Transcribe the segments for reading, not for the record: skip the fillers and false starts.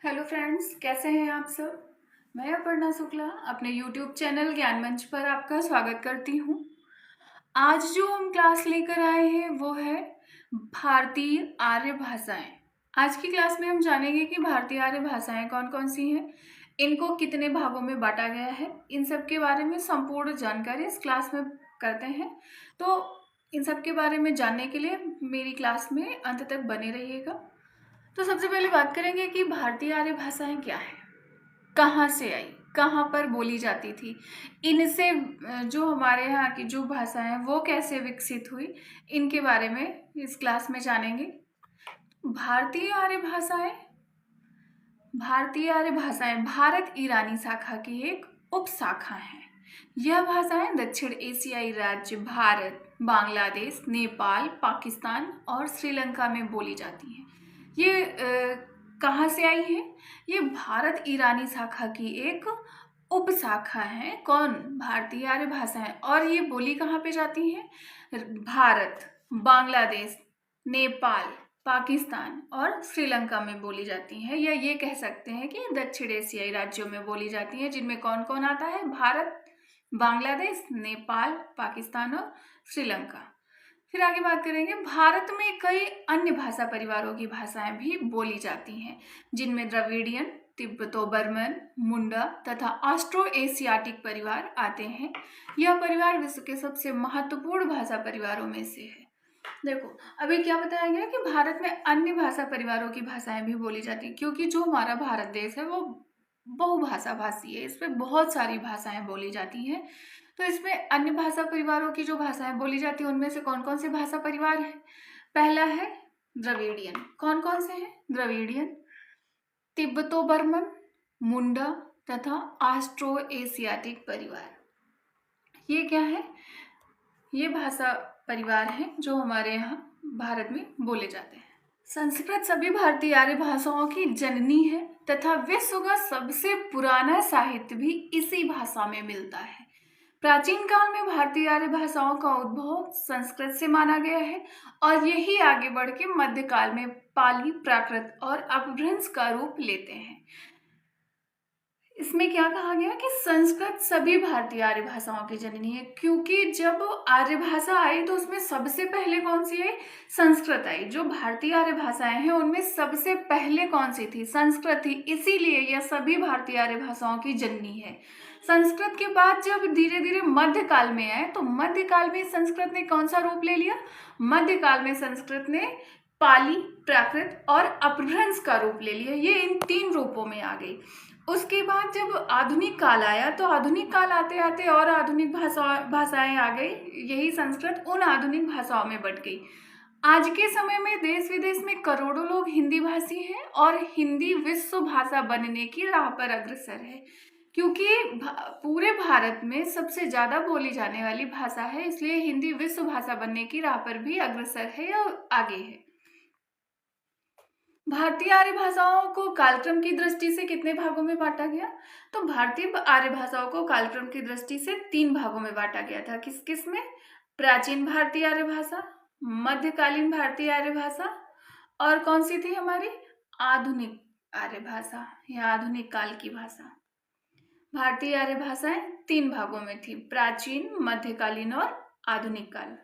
Hello friends, कैसे हैं आप सब। मैं अपर्णा शुक्ला अपने यूट्यूब चैनल ज्ञान मंच पर आपका स्वागत करती हूँ। आज जो हम क्लास लेकर आए हैं वो है भारतीय आर्य भाषाएं। आज की क्लास में हम जानेंगे कि भारतीय आर्य भाषाएं कौन कौन सी हैं, इनको कितने भागों में बांटा गया है, इन सब के बारे में संपूर्ण जानकारी इस क्लास में करते हैं। तो इन सब के बारे में जानने के लिए मेरी क्लास में अंत तक बने रहिएगा। तो सबसे पहले बात करेंगे कि भारतीय आर्य भाषाएं क्या है, कहाँ से आई, कहाँ पर बोली जाती थी, इनसे जो हमारे यहाँ की जो भाषाएं हैं वो कैसे विकसित हुई, इनके बारे में इस क्लास में जानेंगे। भारतीय आर्य भाषाएं भारतीय आर्य भाषाएं भारत ईरानी शाखा की एक उप शाखा है। यह भाषाएं दक्षिण एशियाई राज्य भारत, बांग्लादेश, नेपाल, पाकिस्तान और श्रीलंका में बोली जाती हैं। ये कहाँ से आई है? ये भारत ईरानी शाखा की एक उप शाखा है। कौन? भारतीय आर्य भाषाएं। और ये बोली कहाँ पे जाती है? भारत, बांग्लादेश, नेपाल, पाकिस्तान और श्रीलंका में बोली जाती हैं, या ये कह सकते हैं कि दक्षिण एशियाई राज्यों में बोली जाती हैं, जिनमें कौन कौन आता है? भारत, बांग्लादेश, नेपाल, पाकिस्तान और श्रीलंका। फिर आगे बात करेंगे, भारत में कई अन्य भाषा परिवारों की भाषाएं भी बोली जाती हैं, जिनमें द्रविडियन, तिब्बतो बर्मन, मुंडा तथा ऑस्ट्रो एशियाटिक परिवार आते हैं। यह परिवार विश्व के सबसे महत्वपूर्ण भाषा परिवारों में से है। देखो, अभी क्या बताया गया कि भारत में अन्य भाषा परिवारों की भाषाएं भी बोली जाती, क्योंकि जो हमारा भारत देश है वो बहुभाषा भाषी है, इसमें बहुत सारी भाषाएं बोली जाती हैं। तो इसमें अन्य भाषा परिवारों की जो भाषाएं बोली जाती हैं उनमें से कौन कौन से भाषा परिवार हैं? पहला है द्रविडियन। कौन कौन से हैं? द्रविडियन, तिब्बतो बर्मन, मुंडा तथा ऑस्ट्रो एशियाटिक परिवार। ये क्या है? ये भाषा परिवार हैं जो हमारे यहाँ भारत में बोले जाते हैं। संस्कृत सभी भारतीय आर्य भाषाओं की जननी है तथा विश्व का सबसे पुराना साहित्य भी इसी भाषा में मिलता है। प्राचीन काल में भारतीय आर्य भाषाओं का उद्भव संस्कृत से माना गया है और यही आगे बढ़ के मध्यकाल में पाली, प्राकृत और अपभ्रंश का रूप लेते हैं। इसमें क्या कहा गया कि संस्कृत सभी भारतीय आर्य भाषाओं की जननी है, क्योंकि जब आर्य भाषा आई तो उसमें सबसे पहले कौन सी आई? संस्कृत आई। जो भारतीय आर्य भाषाएं हैं उनमें सबसे पहले कौन सी थी? संस्कृत थी। इसीलिए यह सभी भारतीय आर्य भाषाओं की जननी है। संस्कृत के बाद जब धीरे धीरे मध्यकाल में आए तो मध्यकाल में संस्कृत ने कौन सा रूप ले लिया? मध्यकाल में संस्कृत ने पाली, प्राकृत और अपभ्रंश का रूप ले लिया। ये इन तीन रूपों में आ गई। उसके बाद जब आधुनिक काल आया तो आधुनिक काल आते आते और आधुनिक भाषाएं आ गई, यही संस्कृत उन आधुनिक भाषाओं में बट गई। आज के समय में देश विदेश में करोड़ों लोग हिंदी भाषी हैं और हिंदी विश्व भाषा बनने की राह पर अग्रसर है, क्योंकि पूरे भारत में सबसे ज़्यादा बोली जाने वाली भाषा है, इसलिए हिंदी विश्व भाषा बनने की राह पर भी अग्रसर है और आगे है। भारतीय आर्य भाषाओं को कालक्रम की दृष्टि से कितने भागों में बांटा गया? तो भारतीय आर्य भाषाओं को कालक्रम की दृष्टि से 3 भागों में बांटा गया था। किस किस में? प्राचीन भारतीय आर्य भाषा, मध्यकालीन भारतीय आर्य भाषा और कौन सी थी हमारी? आधुनिक आर्य भाषा या आधुनिक काल की भाषा। भारतीय आर्य भाषाएं 3 भागों में थी, प्राचीन, मध्यकालीन और आधुनिक काल।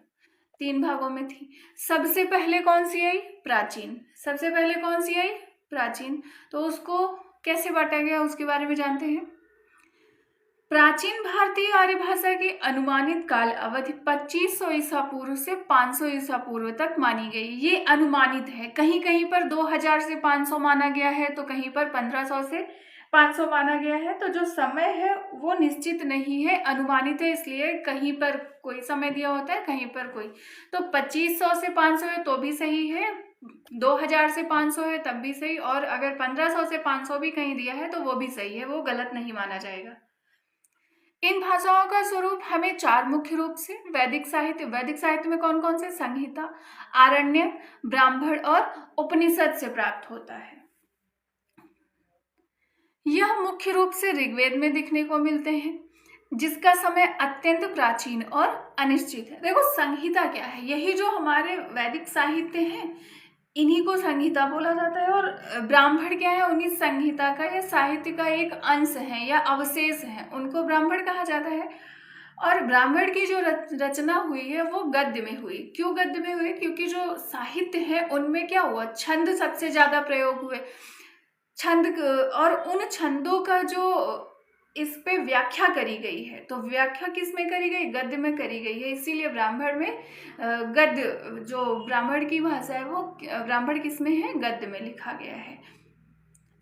3 भागों में थी। सबसे पहले कौन सी आई? प्राचीन। सबसे पहले कौन सी आई? प्राचीन। तो उसको कैसे बांटा गया उसके बारे में जानते हैं। प्राचीन भारतीय आर्य भाषा की अनुमानित काल अवधि 2500 ईसा पूर्व से 500 ईसा पूर्व तक मानी गई। ये अनुमानित है, कहीं कहीं पर 2000 से 500 माना गया है तो कहीं पर 1500 से 500 माना गया है। तो जो समय है वो निश्चित नहीं है, अनुमानित है, इसलिए कहीं पर कोई समय दिया होता है, कहीं पर कोई। तो 2500 से 500 है तो भी सही है, 2000 से 500 है तब भी सही, और अगर 1500 से 500 भी कहीं दिया है तो वो भी सही है, वो गलत नहीं माना जाएगा। इन भाषाओं का स्वरूप हमें 4 मुख्य रूप से वैदिक साहित्य में कौन कौन से? संहिता, आरण्यक, ब्राह्मण और उपनिषद से प्राप्त होता है। यह मुख्य रूप से ऋग्वेद में दिखने को मिलते हैं, जिसका समय अत्यंत प्राचीन और अनिश्चित है। देखो, संहिता क्या है? यही जो हमारे वैदिक साहित्य हैं, इन्हीं को संहिता बोला जाता है। और ब्राह्मण क्या है, उन्हीं संहिता का या साहित्य का एक अंश है या अवशेष है, उनको ब्राह्मण कहा जाता है। और ब्राह्मण की जो रचना हुई है वो गद्य में हुई। क्यों गद्य में हुई? क्योंकि जो साहित्य है उनमें क्या हुआ, छंद सबसे ज्यादा प्रयोग हुए। और उन छंदों का जो इस पे व्याख्या करी गई है, तो व्याख्या किस में करी गई? गद्य में करी गई है। इसीलिए ब्राह्मण में गद्य, जो ब्राह्मण की भाषा है वो ब्राह्मण किस में है? गद्य में लिखा गया है।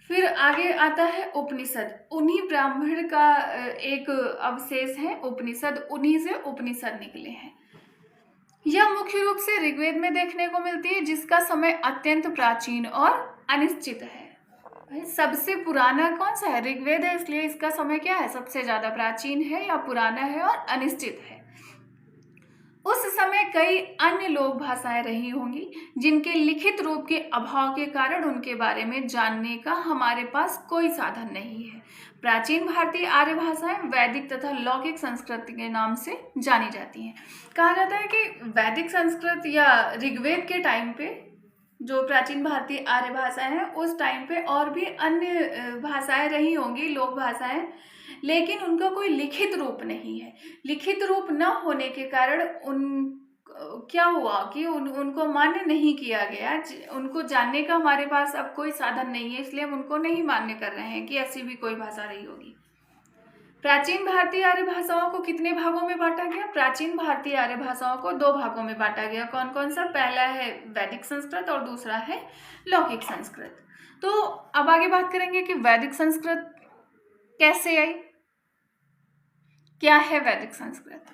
फिर आगे आता है उपनिषद। उन्हीं ब्राह्मण का एक अवशेष है उपनिषद, उन्हीं से उपनिषद निकले हैं। यह मुख्य रूप से ऋग्वेद में देखने को मिलती है, जिसका समय अत्यंत प्राचीन और अनिश्चित है। सबसे पुराना कौन सा है? ऋग्वेद है, इसलिए इसका समय क्या है? सबसे ज्यादा प्राचीन है या पुराना है और अनिश्चित है। उस समय कई अन्य लोक भाषाएं रही होंगी, जिनके लिखित रूप के अभाव के कारण उनके बारे में जानने का हमारे पास कोई साधन नहीं है। प्राचीन भारतीय आर्य भाषाएं वैदिक तथा लौकिक संस्कृत के नाम से जानी जाती हैं। कहा जाता है कि वैदिक संस्कृत या ऋग्वेद के टाइम पे जो प्राचीन भारतीय आर्य भाषाएं हैं, उस टाइम पे और भी अन्य भाषाएं रही होंगी, लोक भाषाएं, लेकिन उनका कोई लिखित रूप नहीं है। लिखित रूप न होने के कारण क्या हुआ कि उनको मान्य नहीं किया गया। उनको जानने का हमारे पास अब कोई साधन नहीं है, इसलिए हम उनको नहीं मान्य कर रहे हैं कि ऐसी भी कोई भाषा रही होगी। प्राचीन भारतीय आर्य भाषाओं को कितने भागों में बांटा गया? प्राचीन भारतीय आर्य भाषाओं को 2 भागों में बांटा गया। कौन कौन सा? पहला है वैदिक संस्कृत और दूसरा है लौकिक संस्कृत। तो अब आगे बात करेंगे कि वैदिक संस्कृत कैसे आई, क्या है वैदिक संस्कृत।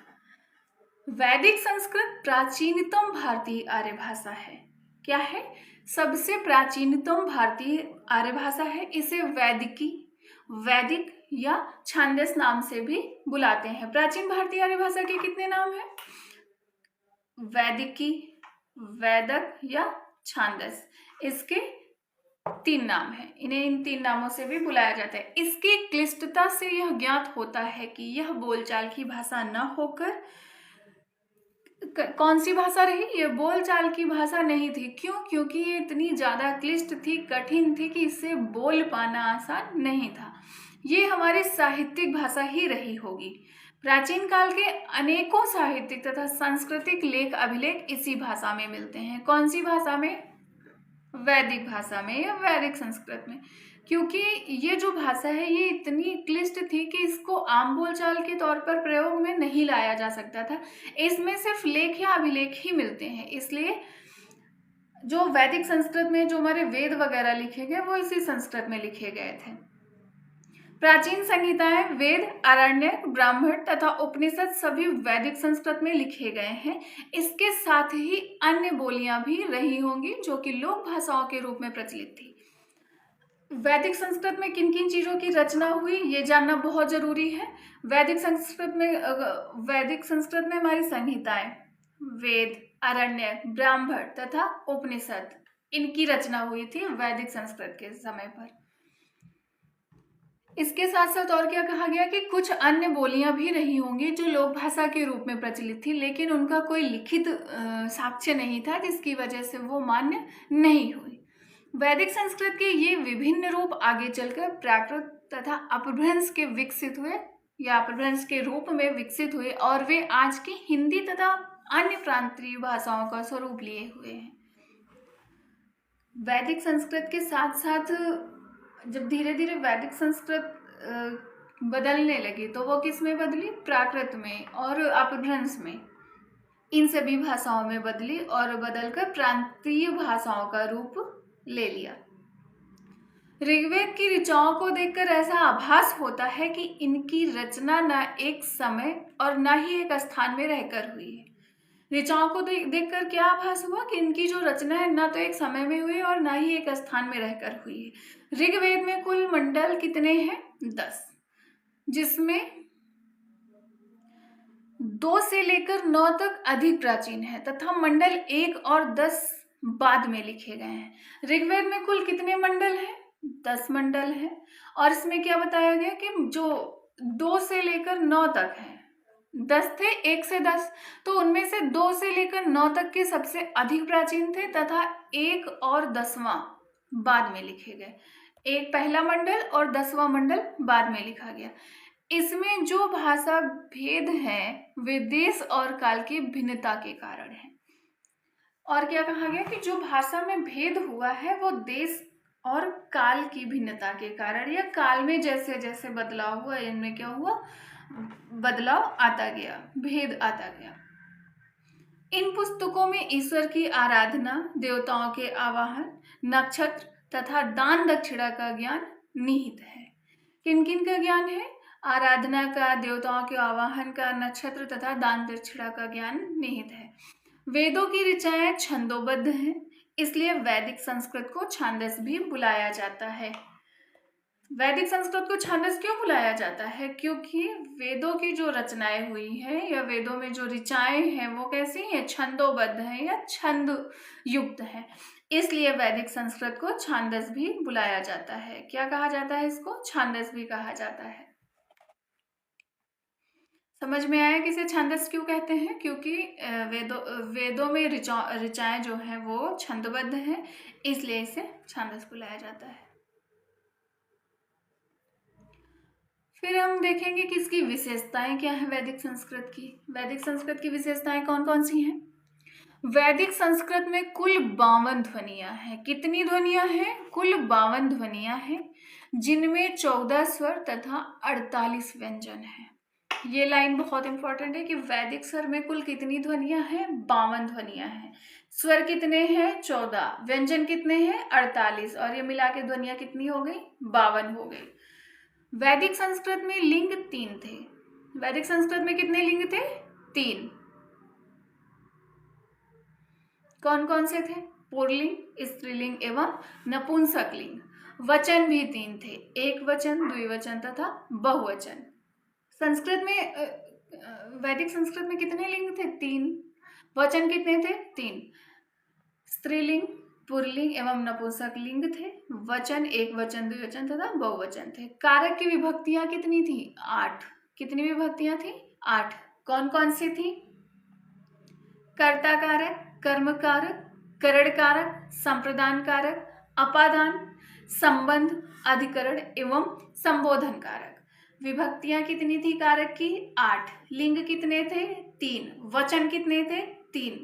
वैदिक संस्कृत प्राचीनतम भारतीय आर्य भाषा है। क्या है? सबसे प्राचीनतम भारतीय आर्य भाषा है। इसे वैदिक या छांदस नाम से भी बुलाते हैं। प्राचीन भारतीय आर्य भाषा के कितने नाम हैं? वैदिकी, वैदक या छांदस, इसके 3 नाम हैं। इन्हें इन 3 नामों से भी बुलाया जाता है। इसकी क्लिष्टता से यह ज्ञात होता है कि यह बोलचाल की भाषा न होकर कौन सी भाषा रही? ये बोलचाल की भाषा नहीं थी। क्यों? क्योंकि ये इतनी ज्यादा क्लिष्ट थी, कठिन थी कि इससे बोल पाना आसान नहीं था। ये हमारी साहित्यिक भाषा ही रही होगी। प्राचीन काल के अनेकों साहित्यिक तथा सांस्कृतिक लेख अभिलेख इसी भाषा में मिलते हैं। कौन सी भाषा में? वैदिक भाषा में या वैदिक संस्कृत में। क्योंकि ये जो भाषा है ये इतनी क्लिष्ट थी कि इसको आम बोलचाल के तौर पर प्रयोग में नहीं लाया जा सकता था। इसमें सिर्फ लेख या अभिलेख ही मिलते हैं। इसलिए जो वैदिक संस्कृत में जो हमारे वेद वगैरह लिखे गए वो इसी संस्कृत में लिखे गए थे। प्राचीन संहिताएं, वेद, आरण्यक, ब्राह्मण तथा उपनिषद सभी वैदिक संस्कृत में लिखे गए हैं। इसके साथ ही अन्य बोलियां भी रही होंगी जो कि लोक भाषाओं के रूप में प्रचलित थी। वैदिक संस्कृत में किन किन चीजों की रचना हुई ये जानना बहुत जरूरी है। वैदिक संस्कृत में हमारी संहिताएं, वेद, आरण्यक, ब्राह्मण तथा उपनिषद, इनकी रचना हुई थी वैदिक संस्कृत के समय पर। इसके साथ साथ और क्या कहा गया कि कुछ अन्य बोलियां भी रही होंगी जो लोक भाषा के रूप में प्रचलित थी, लेकिन उनका कोई लिखित साक्ष्य नहीं था, जिसकी वजह से वो मान्य नहीं हुई। वैदिक संस्कृत के ये विभिन्न रूप आगे चलकर प्राकृत तथा अपभ्रंश के विकसित हुए या अपभ्रंश के रूप में विकसित हुए और वे आज की हिंदी तथा अन्य प्रांतीय भाषाओं का स्वरूप लिए हुए हैं। वैदिक संस्कृत के साथ साथ जब धीरे धीरे वैदिक संस्कृत बदलने लगी तो वो किस में बदली? प्राकृत में और अपभ्रंश में। इन सभी भाषाओं में बदली और बदलकर प्रांतीय भाषाओं का रूप ले लिया। ऋग्वेद की ऋचाओं को देखकर ऐसा आभास होता है कि इनकी रचना न एक समय और न ही एक स्थान में रहकर हुई है। ऋचाओं को देखकर क्या आभास हुआ कि इनकी जो रचना है न तो एक समय में हुई और न ही एक स्थान में रहकर हुई है। ऋग्वेद में कुल मंडल कितने हैं? 10, जिसमें 2 से लेकर 9 तक अधिक प्राचीन है तथा मंडल 1 और 10 बाद में लिखे गए हैं। ऋग्वेद में कुल कितने मंडल हैं? 10 मंडल हैं। और इसमें क्या बताया गया कि जो 2 से लेकर 9 तक है, 10 थे, 1 से 10, तो उनमें से 2 से लेकर 9 तक के सबसे अधिक प्राचीन थे तथा 1 और 10वां बाद में लिखे गए। एक पहला मंडल और 10वां मंडल बाद में लिखा गया। इसमें जो भाषा भेद हैं वे देश और काल की भिन्नता के कारण है। और क्या कहा गया कि जो भाषा में भेद हुआ है वो देश और काल की भिन्नता के कारण, या काल में जैसे जैसे बदलाव हुआ इनमें क्या हुआ, बदलाव आता गया, भेद आता गया। इन पुस्तकों में ईश्वर की आराधना, देवताओं के आवाहन, नक्षत्र तथा दान दक्षिणा का ज्ञान निहित है। किन किन का ज्ञान है? आराधना का, देवताओं के आवाहन का, नक्षत्र तथा दान दक्षिणा का ज्ञान निहित है। वेदों की ऋचाएं छंदोबद्ध हैं, इसलिए वैदिक संस्कृत को छांदस भी बुलाया जाता है। वैदिक संस्कृत को छांदस क्यों बुलाया जाता है? क्योंकि वेदों की जो रचनाएं हुई हैं या वेदों में जो ऋचाएं हैं वो कैसी हैं? छंदोबद्ध हैं या छंद युक्त हैं, इसलिए वैदिक संस्कृत को छांदस भी बुलाया जाता है। क्या कहा जाता है इसको? छांदस भी कहा जाता है। समझ में आया कि इसे छांदस क्यों कहते हैं? क्योंकि वेदों में ऋचाएं जो हैं वो छंदबद्ध हैं, इसलिए इसे छांदस बुलाया जाता है। फिर हम देखेंगे कि इसकी विशेषताएं क्या है वैदिक संस्कृत की। वैदिक संस्कृत की विशेषताएं कौन कौन सी हैं? वैदिक संस्कृत में कुल 52 ध्वनियां हैं। कितनी ध्वनियां हैं? कुल 52 ध्वनियां हैं, जिनमें 14 स्वर तथा 48 व्यंजन हैं। ये लाइन बहुत इंपॉर्टेंट है कि वैदिक स्वर में कुल कितनी ध्वनियां हैं? 52 ध्वनियां हैं। स्वर कितने हैं? 14। व्यंजन कितने हैं? 48। और ये मिला के ध्वनियां कितनी हो गई? 52 हो गई। वैदिक संस्कृत में लिंग 3 थे। वैदिक संस्कृत में कितने लिंग थे? 3। कौन कौन से थे? पुल्लिंग, स्त्रीलिंग एवं नपुंसकलिंग। वचन भी 3 थे, एक वचन, द्विवचन तथा बहुवचन। संस्कृत में वैदिक संस्कृत में कितने लिंग थे? 3। वचन कितने थे? 3। स्त्रीलिंग, पुल्लिंग एवं नपुंसकलिंग थे। वचन, एक वचन, द्विवचन तथा बहुवचन थे। कारक की विभक्तियां कितनी थी? 8। कितनी विभक्तियां थी? 8। कौन कौन सी थी? कर्ता कारक, कर्म कारक, करण कारक, संप्रदान कारक, अपादान, संबंध, अधिकरण एवं संबोधन कारक। विभक्तियां कितनी थी कारक की? 8। लिंग कितने थे? 3। वचन कितने थे? 3।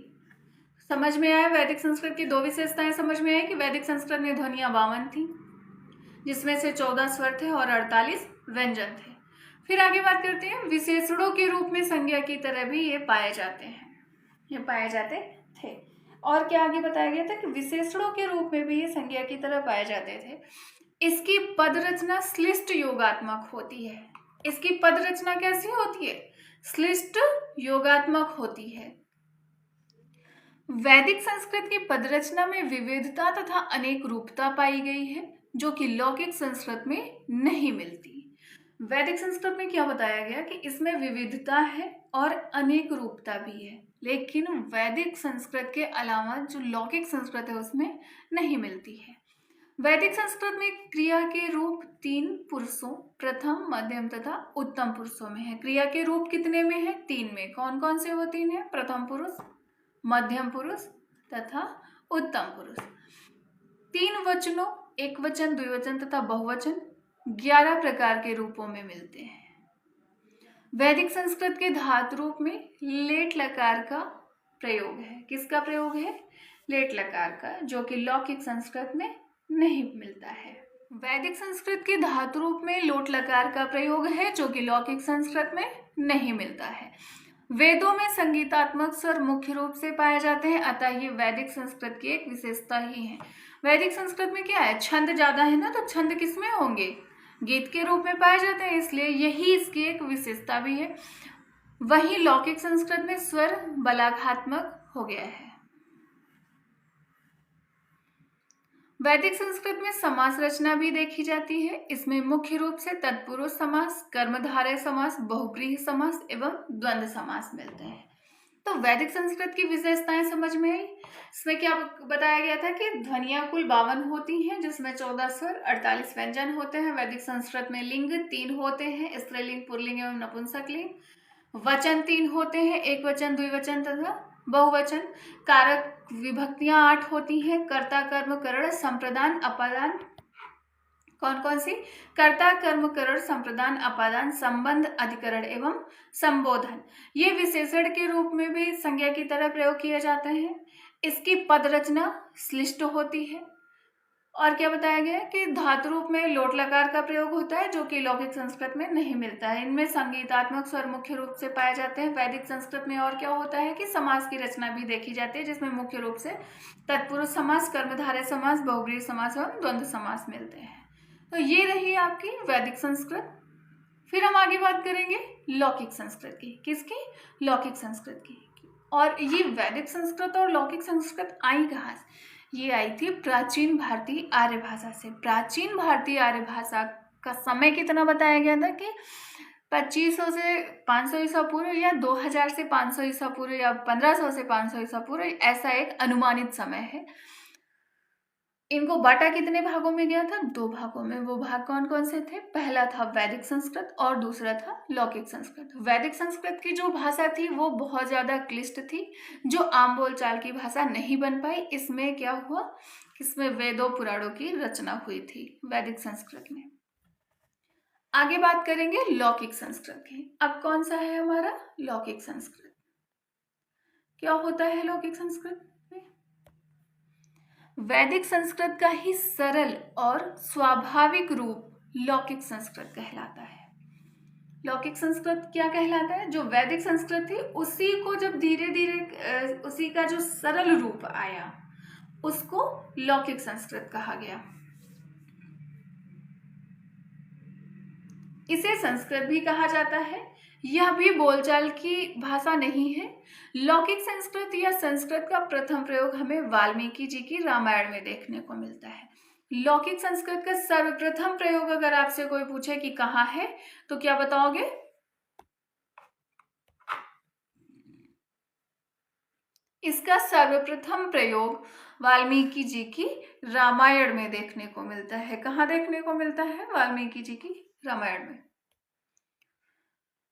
समझ में आया? वैदिक संस्कृत की 2 विशेषताएं समझ में आई कि वैदिक संस्कृत में ध्वनियां 52 थी, जिसमें से 14 स्वर थे और 48 व्यंजन थे। फिर आगे बात करते हैं, विशेषणों के रूप में संज्ञा की तरह भी ये पाए जाते हैं, ये पाए जाते थे। और क्या आगे बताया गया था कि विशेषणों के रूप में भी ये संज्ञा की तरह पाए जाते थे। इसकी पद रचना श्लिष्ट योगात्मक होती है। इसकी पद रचना कैसी होती है? श्लिष्ट योगात्मक होती है। वैदिक संस्कृत की पद रचना में विविधता तथा अनेक रूपता पाई गई है, जो कि लौकिक संस्कृत में नहीं मिलती। वैदिक संस्कृत में क्या बताया गया कि इसमें विविधता है और अनेक रूपता भी है, लेकिन वैदिक संस्कृत के अलावा जो लौकिक संस्कृत है उसमें नहीं मिलती है। वैदिक संस्कृत में क्रिया के रूप 3 पुरुषों, प्रथम, मध्यम तथा उत्तम पुरुषों में है। क्रिया के रूप कितने में है? 3 में। कौन कौन से वो 3 है? प्रथम पुरुष, मध्यम पुरुष तथा उत्तम पुरुष। 3 वचनों, एक वचन, द्विवचन तथा बहुवचन 11 प्रकार के रूपों में मिलते हैं। वैदिक संस्कृत के धातु रूप में लेट लकार का प्रयोग है। किसका प्रयोग है? लेट लकार का, जो कि लौकिक संस्कृत में नहीं मिलता है। वैदिक संस्कृत के धातु रूप में लोट लकार का प्रयोग है, जो कि लौकिक संस्कृत में नहीं मिलता है। वेदों में संगीतात्मक स्वर मुख्य रूप से पाए जाते हैं, अतः ये वैदिक संस्कृत की एक विशेषता ही है। वैदिक संस्कृत में क्या है? छंद ज्यादा है ना, तो छंद किसमें होंगे? गीत के रूप में पाए जाते हैं, इसलिए यही इसकी एक विशेषता भी है। वहीं लौकिक संस्कृत में स्वर बलाघात्मक हो गया है। वैदिक संस्कृत में समास रचना भी देखी जाती है। इसमें मुख्य रूप से तत्पुरुष समास, कर्मधारय समास, बहुव्रीहि समास एवं द्वंद्व समास मिलते हैं। तो वैदिक संस्कृत की विशेषताएं समझ में आई। इसमें क्या बताया गया था कि ध्वनियां कुल 52 होती हैं, जिसमें 14 स्वर, 48 व्यंजन होते हैं। वैदिक संस्कृत में लिंग 3 होते हैं, स्त्रीलिंग, पुल्लिंग एवं नपुंसकलिंग। वचन 3 होते हैं, एक वचन, द्विवचन तथा बहुवचन। कारक विभक्तियां 8 होती हैं। कर्ता, कर्म, करण, संप्रदान, अपादान। कौन कौन सी? कर्ता, कर्म, करण, संप्रदान, अपादान, संबंध, अधिकरण एवं संबोधन। ये विशेषण के रूप में भी संज्ञा की तरह प्रयोग किए जाते हैं। इसकी पद रचना श्लिष्ट होती है। और क्या बताया गया है कि धातु रूप में लोट लकार का प्रयोग होता है, जो कि लौकिक संस्कृत में नहीं मिलता है। इनमें संगीतात्मक स्वर मुख्य रूप से पाए जाते हैं। वैदिक संस्कृत में और क्या होता है कि समास की रचना भी देखी जाती है, जिसमें मुख्य रूप से तत्पुरुष समास, कर्मधारय समास, बहुब्रीहि समास और द्वंद्व समास मिलते हैं। तो ये रही आपकी वैदिक संस्कृत। फिर हम आगे बात करेंगे लौकिक संस्कृत की। किसकी? लौकिक संस्कृत की। और ये वैदिक संस्कृत और लौकिक संस्कृत आई कहाँ से? ये आई थी प्राचीन भारतीय आर्य भाषा से। प्राचीन भारतीय आर्य भाषा का समय कितना बताया गया था कि 2500 से 500 ईसा पूर्व, या 2000 से 500 ईसा पूर्व, या 1500 से 500 ईसा पूर्व, ऐसा एक अनुमानित समय है। इनको बांटा कितने भागों में गया था? 2 भागों में। वो भाग कौन कौन से थे? पहला था वैदिक संस्कृत और दूसरा था लौकिक संस्कृत। वैदिक संस्कृत की जो भाषा थी वो बहुत ज्यादा क्लिष्ट थी, जो आम बोलचाल की भाषा नहीं बन पाई। इसमें क्या हुआ? इसमें वेदों पुराणों की रचना हुई थी वैदिक संस्कृत में। आगे बात करेंगे लौकिक संस्कृत की। अब कौन सा है हमारा? लौकिक संस्कृत। क्या होता है लौकिक संस्कृत में? वैदिक संस्कृत का ही सरल और स्वाभाविक रूप लौकिक संस्कृत कहलाता है। लौकिक संस्कृत क्या कहलाता है? जो वैदिक संस्कृत थी उसी को जब धीरे धीरे उसी का जो सरल रूप आया उसको लौकिक संस्कृत कहा गया। इसे संस्कृत भी कहा जाता है। यह भी बोलचाल की भाषा नहीं है। लौकिक संस्कृत या संस्कृत का प्रथम प्रयोग हमें वाल्मीकि जी की रामायण में देखने को मिलता है। लौकिक संस्कृत का सर्वप्रथम प्रयोग अगर आपसे कोई पूछे कि कहाँ है, तो क्या बताओगे? इसका सर्वप्रथम प्रयोग वाल्मीकि जी की रामायण में देखने को मिलता है। कहाँ देखने को मिलता है? वाल्मीकि जी की रामायण में।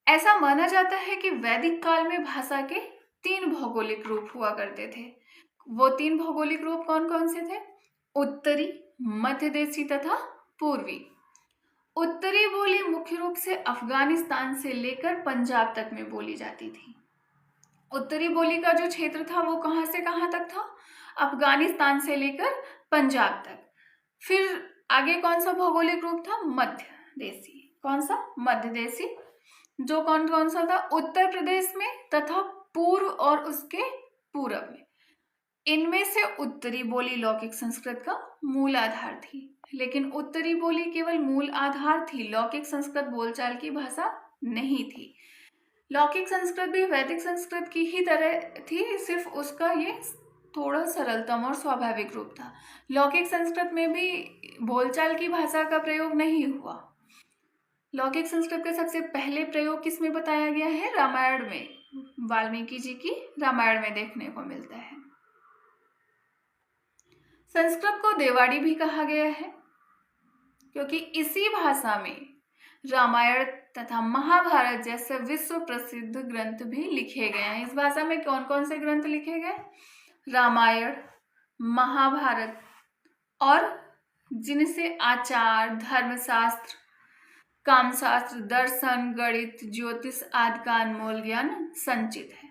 ऐसा माना जाता है कि वैदिक काल में भाषा के 3 भौगोलिक रूप हुआ करते थे। वो 3 भौगोलिक रूप कौन कौन से थे? उत्तरी, मध्य देशी तथा पूर्वी। उत्तरी बोली मुख्य रूप से अफगानिस्तान से लेकर पंजाब तक में बोली जाती थी। उत्तरी बोली का जो क्षेत्र था वो कहाँ से कहाँ तक था? अफगानिस्तान से लेकर पंजाब तक। फिर आगे कौन सा भौगोलिक रूप था? मध्य देशी। कौन सा? मध्य देशी। जो कौन कौन सा था? उत्तर प्रदेश में तथा पूर्व और उसके पूरब में। इनमें से उत्तरी बोली लौकिक संस्कृत का मूल आधार थी। लेकिन उत्तरी बोली केवल मूल आधार थी, लौकिक संस्कृत बोलचाल की भाषा नहीं थी। लौकिक संस्कृत भी वैदिक संस्कृत की ही तरह थी, सिर्फ उसका ये थोड़ा सरलतम और स्वाभाविक रूप था। लौकिक संस्कृत में भी बोलचाल की भाषा का प्रयोग नहीं हुआ। लौकिक संस्कृत का सबसे पहले प्रयोग किस में बताया गया है? रामायण में। वाल्मीकि जी की रामायण में देखने को मिलता है। संस्कृत को देवाड़ी भी कहा गया है क्योंकि इसी भाषा में रामायण तथा महाभारत जैसे विश्व प्रसिद्ध ग्रंथ भी लिखे गए हैं। इस भाषा में कौन कौन से ग्रंथ लिखे गए? रामायण, महाभारत, और जिनसे आचार, धर्मशास्त्र, कामशास्त्र, दर्शन, गणित, ज्योतिष आदि का अनमोल ज्ञान संचित है।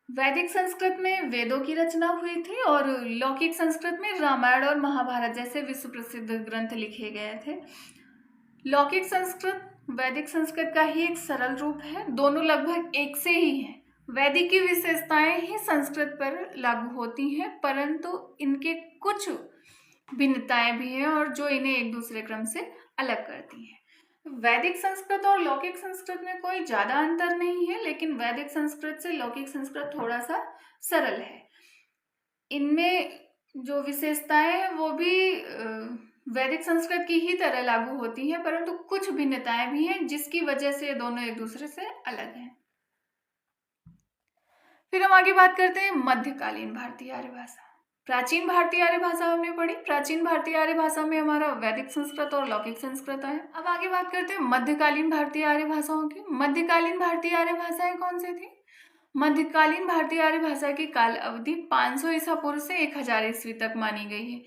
वैदिक संस्कृत में वेदों की रचना हुई थी और लौकिक संस्कृत में रामायण और महाभारत जैसे विश्व प्रसिद्ध ग्रंथ लिखे गए थे। लौकिक संस्कृत वैदिक संस्कृत का ही एक सरल रूप है। दोनों लगभग एक से ही हैं। वैदिक की विशेषताएं ही संस्कृत पर लागू होती हैं, परंतु इनके कुछ भिन्नताएं भी हैं और जो इन्हें एक दूसरे क्रम से अलग करती हैं। वैदिक संस्कृत और लौकिक संस्कृत में कोई ज्यादा अंतर नहीं है, लेकिन वैदिक संस्कृत से लौकिक संस्कृत थोड़ा सा सरल है। इनमें जो विशेषताएं हैं वो भी वैदिक संस्कृत की ही तरह लागू होती हैं, परंतु कुछ भिन्नताएं भी हैं जिसकी वजह से दोनों एक दूसरे से अलग हैं। फिर हम आगे बात करते हैं मध्यकालीन भारतीय आर्य भाषा। प्राचीन भारतीय आर्य भाषा हमने पढ़ी। प्राचीन भारतीय आर्य भाषा में हमारा वैदिक संस्कृत और लौकिक संस्कृत है। अब आगे बात करते हैं मध्यकालीन भारतीय आर्य भाषाओं की। मध्यकालीन भारतीय आर्य भाषाएं कौन सी थी? मध्यकालीन भारतीय आर्य भाषा की काल अवधि 500 ईसा पूर्व से 1000 ईस्वी तक मानी गई है।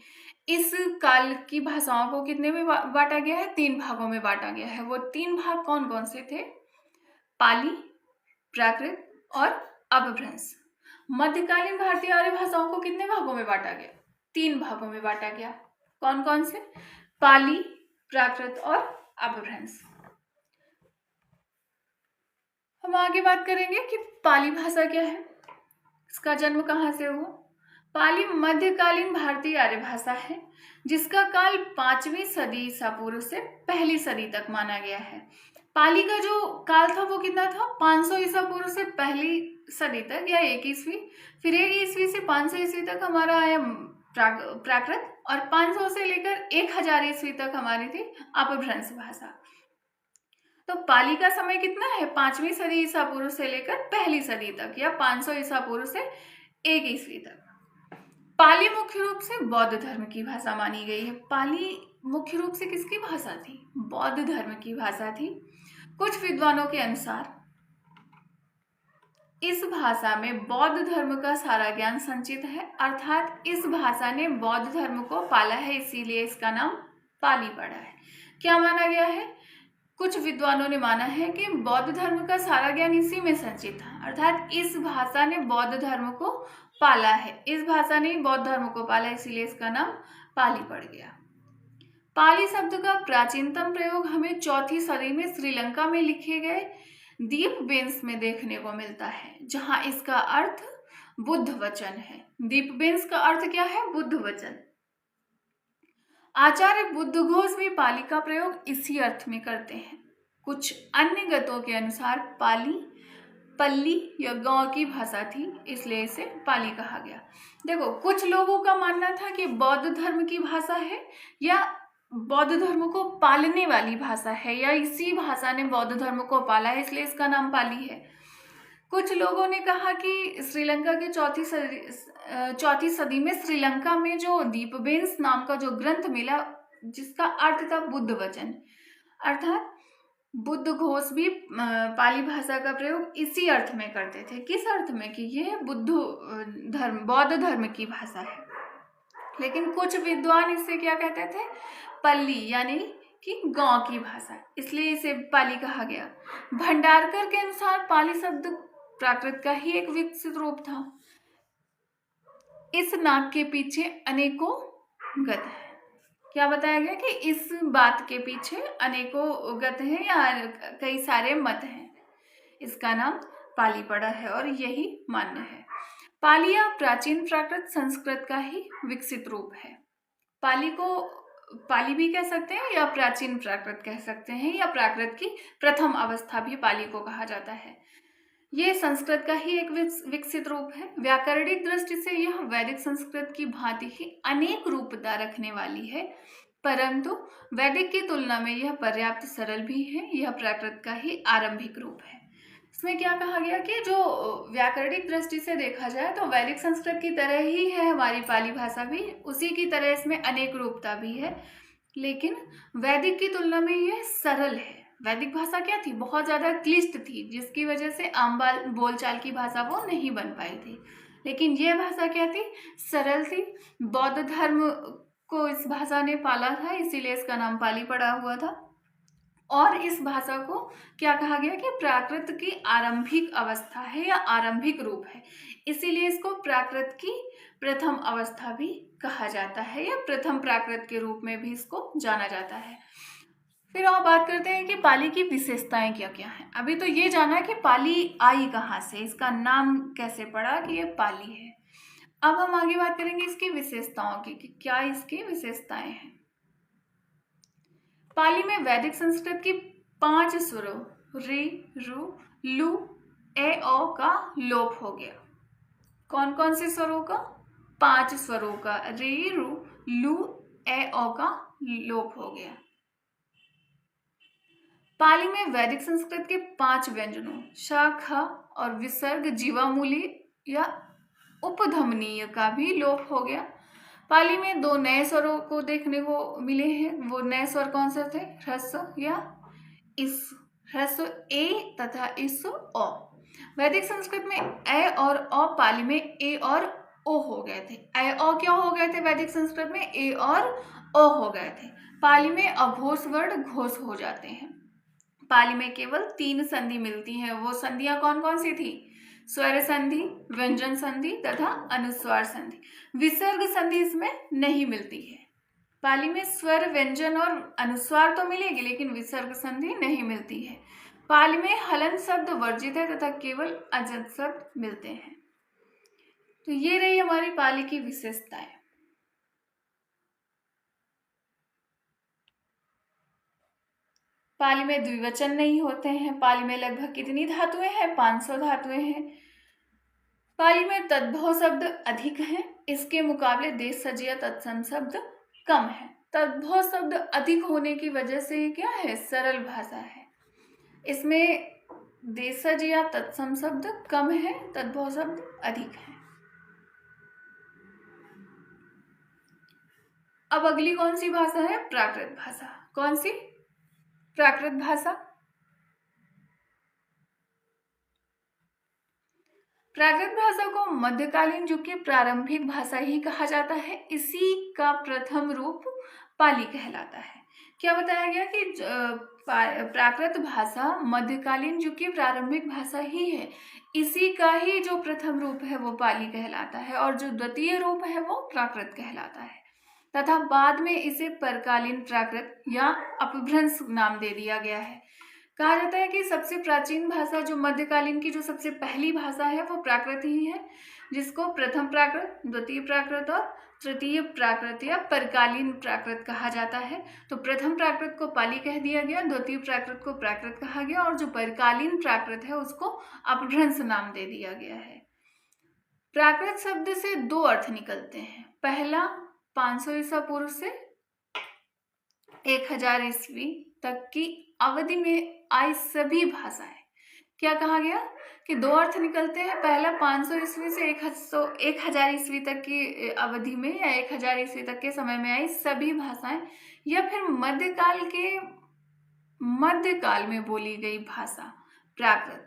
इस काल की भाषाओं को कितने में बांटा गया है? 3 भागों में बांटा गया है। वो 3 भाग कौन कौन से थे? पाली, प्राकृत और अपभ्रंश। मध्यकालीन भारतीय आर्य भाषाओं को कितने भागों में बांटा गया? 3 भागों में बांटा गया। कौन कौन से? पाली, प्राकृत और अपभ्रंश। हम आगे बात करेंगे कि पाली भाषा क्या है, इसका जन्म कहाँ से हुआ। पाली मध्यकालीन भारतीय आर्य भाषा है जिसका काल 5वीं सदी ईसा पूर्व से 1ली सदी तक माना गया है। पाली का जो काल था वो कितना था? 500 ईसा पूर्व से 1ली सदी तक या 1 ईस्वी, फिर 1 ईस्वी से 500 ईस्वी तक हमारा आया प्राकृत, और 500 से लेकर 1000 ईस्वी तक हमारी थी अपभ्रंश भाषा। तो पाली का समय कितना है? 5वीं सदी ईसा पूर्व से लेकर 1ली सदी तक या 500 ईसा पूर्व से 1 ईस्वी तक। पाली मुख्य रूप से बौद्ध धर्म की भाषा मानी गई है। पाली मुख्य रूप से किसकी भाषा थी? बौद्ध धर्म की भाषा थी। कुछ विद्वानों के अनुसार इस भाषा में बौद्ध धर्म का सारा ज्ञान संचित है, अर्थात इस भाषा ने बौद्ध धर्म को पाला है, इसीलिए इसका नाम पाली पड़ा है। क्या माना गया है? कुछ विद्वानों ने माना है कि बौद्ध धर्म का सारा ज्ञान इसी में संचित था, अर्थात इस भाषा ने बौद्ध धर्म को पाला है। इस भाषा ने बौद्ध धर्म को पाला, इसीलिए इसका नाम पाली पड़ गया। पाली शब्द का प्राचीनतम प्रयोग हमें 4वीं सदी में श्रीलंका में लिखे गए दीपबेंस में देखने को मिलता है, जहां इसका अर्थ बुद्ध वचन है। दीपबेंस का अर्थ क्या है? बुद्ध वचन। आचार्य बुद्धघोष भी पाली का प्रयोग इसी अर्थ में करते हैं। कुछ अन्य गतों के अनुसार पाली पल्ली या गांव की भाषा थी, इसलिए इसे पाली कहा गया। देखो, कुछ लोगों का मानना था कि बौद्ध धर्म की भाषा है या बौद्ध धर्म को पालने वाली भाषा है, या इसी भाषा ने बौद्ध धर्म को पाला है, इसलिए इसका नाम पाली है। कुछ लोगों ने कहा कि श्रीलंका के 4वीं सदी में श्रीलंका में जो दीपबेंस नाम का जो ग्रंथ मिला, जिसका अर्थ था बुद्ध वचन, अर्थात बुद्धघोष भी पाली भाषा का प्रयोग इसी अर्थ में करते थे। किस अर्थ में? कि यह बौद्ध धर्म की भाषा है। लेकिन कुछ विद्वान इससे क्या कहते थे? पल्ली यानी कि गांव की भाषा, इसलिए इसे पाली कहा गया। भंडारकर के अनुसार पाली शब्द प्राकृत का ही एक विकसित रूप था। इस नाक के पीछे अनेकों गत है। क्या बताया गया? कि इस बात के पीछे अनेकों गत हैं या कई सारे मत हैं, इसका नाम पाली पड़ा है और यही मान्य है। पाली या प्राचीन प्राकृत संस्कृत का ही विकसित रूप है। पाली को पाली भी कह सकते हैं या प्राचीन प्राकृत कह सकते हैं, या प्राकृत की प्रथम अवस्था भी पाली को कहा जाता है। ये संस्कृत का ही एक विकसित रूप है। व्याकरणिक दृष्टि से यह वैदिक संस्कृत की भांति ही अनेक रूपता रखने वाली है, परंतु वैदिक की तुलना में यह पर्याप्त सरल भी है। यह प्राकृत का ही आरंभिक रूप है। इसमें क्या कहा गया कि जो व्याकरणिक दृष्टि से देखा जाए तो वैदिक संस्कृत की तरह ही है हमारी पाली भाषा भी, उसी की तरह इसमें अनेक रूपता भी है, लेकिन वैदिक की तुलना में यह सरल है। वैदिक भाषा क्या थी? बहुत ज़्यादा क्लिष्ट थी, जिसकी वजह से आम बोलचाल की भाषा वो नहीं बन पाई थी। लेकिन यह भाषा क्या थी? सरल थी। बौद्ध धर्म को इस भाषा ने पाला था, इसीलिए इसका नाम पाली पड़ा हुआ था। और इस भाषा को क्या कहा गया? कि प्राकृत की आरंभिक अवस्था है या आरंभिक रूप है, इसीलिए इसको प्राकृत की प्रथम अवस्था भी कहा जाता है, या प्रथम प्राकृत के रूप में भी इसको जाना जाता है। फिर और बात करते हैं कि पाली की विशेषताएं क्या क्या हैं। अभी तो ये जाना कि पाली आई कहाँ से, इसका नाम कैसे पड़ा कि ये पाली है। अब हम आगे बात करेंगे इसकी विशेषताओं की, कि क्या इसकी विशेषताएं हैं। पाली में वैदिक संस्कृत की 5 स्वरों रे, रु, लु, ए, ओ का लोप हो गया। कौन कौन से स्वरों का? 5 स्वरों का रे, रु, लु, ए, ओ का लोप हो गया। पाली में वैदिक संस्कृत के 5 व्यंजनों श, ख और विसर्ग जीवामूली या उपधमनीय का भी लोप हो गया। पाली में 2 नए स्वरों को देखने को मिले हैं। वो नए स्वर कौन से थे? ह्रस्व या इस, ह्रस्व ए तथा इस ओ। वैदिक संस्कृत में ए और ओ, पाली में ए और ओ हो गए थे। ए ओ क्या हो गए थे? वैदिक संस्कृत में ए और ओ हो गए थे। पाली में अघोष वर्ण घोष हो जाते हैं। पाली में केवल 3 संधि मिलती हैं। वो संधियां कौन कौन सी थी? स्वर संधि, व्यंजन संधि तथा अनुस्वार संधि। विसर्ग संधि इसमें नहीं मिलती है। पाली में स्वर, व्यंजन और अनुस्वार तो मिलेगी, लेकिन विसर्ग संधि नहीं मिलती है। पाली में हलन शब्द वर्जित है तथा केवल अजंत शब्द मिलते हैं। तो ये रही हमारी पाली की विशेषताएं। पाली में द्विवचन नहीं होते हैं। पाली में लगभग कितनी धातुएं हैं? 500 धातुएं हैं। पाली में तद्भव शब्द अधिक हैं, इसके मुकाबले देशज या तत्सम शब्द कम है। तद्भव शब्द अधिक होने की वजह से ये क्या है? सरल भाषा है। इसमें देशज या तत्सम शब्द कम है, तद्भव शब्द अधिक है। अब अगली कौन सी भाषा है? प्राकृत भाषा। कौन सी? प्राकृत भाषा। प्राकृत भाषा को मध्यकालीन युग की प्रारंभिक भाषा ही कहा जाता है। इसी का प्रथम रूप पाली कहलाता है। क्या बताया गया कि प्राकृत भाषा मध्यकालीन युग की प्रारंभिक भाषा ही है। इसी का ही जो प्रथम रूप है वो पाली कहलाता है, और जो द्वितीय रूप है वो प्राकृत कहलाता है, तथा बाद में इसे परकालीन प्राकृत या अपभ्रंश नाम दे दिया गया है। कहा जाता है कि सबसे प्राचीन भाषा, जो मध्यकालीन की जो सबसे पहली भाषा है, वो प्राकृत ही है, जिसको प्रथम प्राकृत, द्वितीय प्राकृत और तृतीय प्राकृत या परकालीन प्राकृत कहा जाता है। तो प्रथम प्राकृत को पाली कह दिया गया, द्वितीय प्राकृत को प्राकृत कहा गया, और जो परकालीन प्राकृत है उसको अपभ्रंश नाम दे दिया गया है। प्राकृत शब्द से 2 अर्थ निकलते हैं। पहला, 500 ईसा पूर्व से 1000 ईस्वी तक की अवधि में आई सभी भाषाएं। क्या कहा गया कि 2 अर्थ निकलते हैं। पहला, 500 ईस्वी से 1000 ईस्वी तक की अवधि में या 1000 ईस्वी तक के समय में आई सभी भाषाएं, या फिर मध्यकाल में बोली गई भाषा प्राकृत।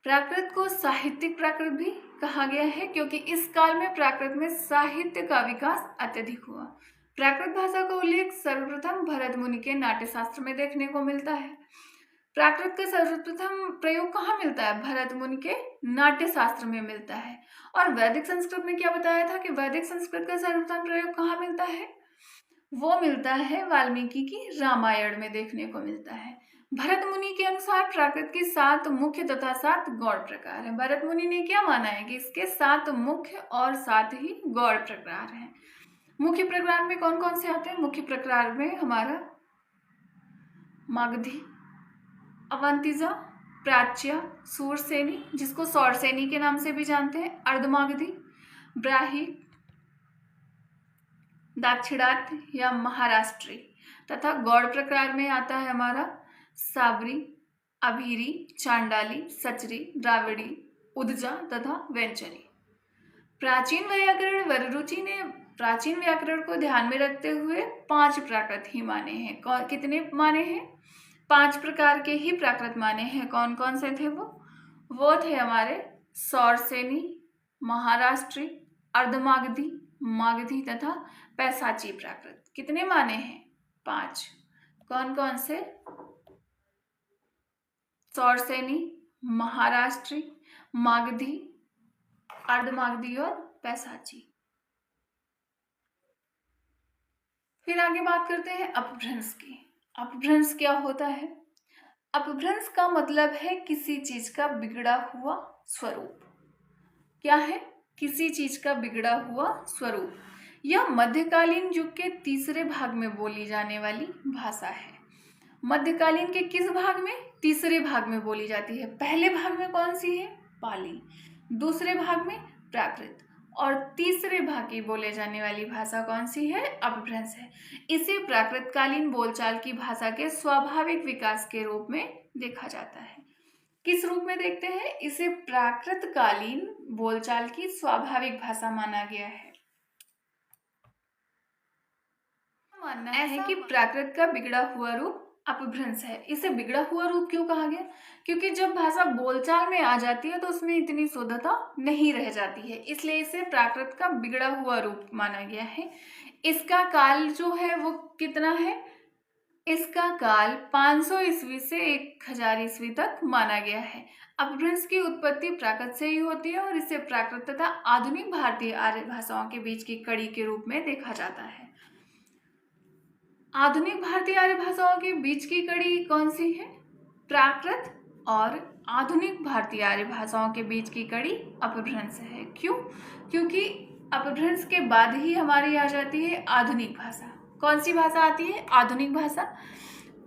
प्राकृत को साहित्यिक प्राकृत भी कहा गया है, क्योंकि इस काल में प्राकृत में साहित्य का विकास अत्यधिक हुआ। प्राकृत भाषा का उल्लेख सर्वप्रथम भरत मुनि के नाट्यशास्त्र में देखने को मिलता है। प्राकृत का सर्वप्रथम प्रयोग कहाँ मिलता है? भरत मुनि के नाट्यशास्त्र में मिलता है। और वैदिक संस्कृत में क्या बताया था कि वैदिक संस्कृत का सर्वप्रथम प्रयोग कहाँ मिलता है? वो मिलता है वाल्मीकि की रामायण में देखने को मिलता है। भरत मुनि के अनुसार प्राकृत की 7 मुख्य तथा 7 गौड़ प्रकार है। भरत मुनि ने क्या माना है कि इसके 7 मुख्य और 7 ही गौड़ प्रकार हैं। मुख्य प्रकार में कौन कौन से आते हैं? मुख्य प्रकार में हमारा मागधी, अवंतिजा, प्राच्या, सूरसेनी, जिसको सौरसेनी के नाम से भी जानते हैं, अर्धमागधी, ब्राही, दाक्षिणात्य या महाराष्ट्री, तथा गौड़ प्रकार में आता है हमारा साबरी, अभीरी, चांडाली, सचरी, द्राविड़ी, उदजा तथा वेंचरी। प्राचीन व्याकरण वररुचि ने प्राचीन व्याकरण को ध्यान में रखते हुए 5 प्राकृत ही माने हैं। कितने माने हैं? 5 प्रकार के ही प्राकृत माने हैं। कौन कौन से थे वो थे हमारे सौरसेनी, महाराष्ट्री, अर्धमागधी, मागधी तथा पैसाची प्राकृत। कितने माने हैं? 5। कौन कौन से? सौरसेनी, महाराष्ट्री, मागधी, अर्धमागधी और पैसाची। फिर आगे बात करते हैं अपभ्रंश की। अपभ्रंश क्या होता है? अपभ्रंश का मतलब है किसी चीज का बिगड़ा हुआ स्वरूप। क्या है? किसी चीज का बिगड़ा हुआ स्वरूप। यह मध्यकालीन युग के तीसरे भाग में बोली जाने वाली भाषा है। मध्यकालीन के किस भाग में? तीसरे भाग में बोली जाती है। पहले भाग में कौन सी है? पाली। दूसरे भाग में प्राकृत, और तीसरे भाग की बोले जाने वाली भाषा कौन सी है? अपभ्रंश है। इसे प्राकृतकालीन बोलचाल की भाषा के स्वाभाविक विकास के रूप में देखा जाता है। किस रूप में देखते हैं? इसे प्राकृतकालीन बोलचाल की स्वाभाविक भाषा माना गया है। मानना है कि प्राकृत का बिगड़ा हुआ रूप अपभ्रंश है। इसे बिगड़ा हुआ रूप क्यों कहा गया? क्योंकि जब भाषा बोलचाल में आ जाती है तो उसमें इतनी शुद्धता नहीं रह जाती है, इसलिए इसे प्राकृत का बिगड़ा हुआ रूप माना गया है। इसका काल जो है वो कितना है? इसका काल 500 ईस्वी से 1000 ईस्वी तक माना गया है। अपभ्रंश की उत्पत्ति प्राकृत से ही होती है और इसे प्राकृत तथा आधुनिक भारतीय आर्य भाषाओं के बीच की कड़ी के रूप में देखा जाता है। आधुनिक भारतीय आर्य भाषाओं के बीच की कड़ी कौन सी है? प्राकृत और आधुनिक भारतीय आर्य भाषाओं के बीच की कड़ी अपभ्रंश है। क्यों? क्योंकि अपभ्रंश के बाद ही हमारी आ जाती है आधुनिक भाषा। कौन सी भाषा आती है? आधुनिक भाषा।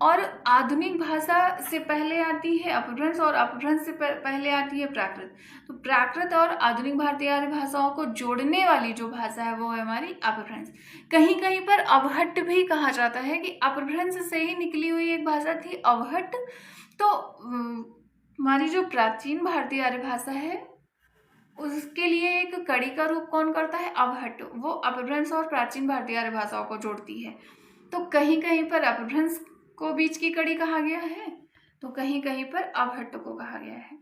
और आधुनिक भाषा से पहले आती है अपभ्रंश और अपभ्रंश से पहले आती है प्राकृत। तो प्राकृत और आधुनिक भारतीय आर्य भाषाओं को जोड़ने वाली जो भाषा है वो है हमारी अपभ्रंश। कहीं कहीं पर अवहट्ट भी कहा जाता है कि अपभ्रंश से ही निकली हुई एक भाषा थी अवहट्ट। तो हमारी जो प्राचीन भारतीय आर्य भाषा है उसके लिए एक कड़ी का रूप कौन करता है? अवहट्ट। वो अपभ्रंश और प्राचीन भारतीय आर्य भाषाओं को जोड़ती है। तो कहीं कहीं पर अपभ्रंश को बीच की कड़ी कहा गया है, तो कहीं कहीं पर अवहट्ट को कहा गया है।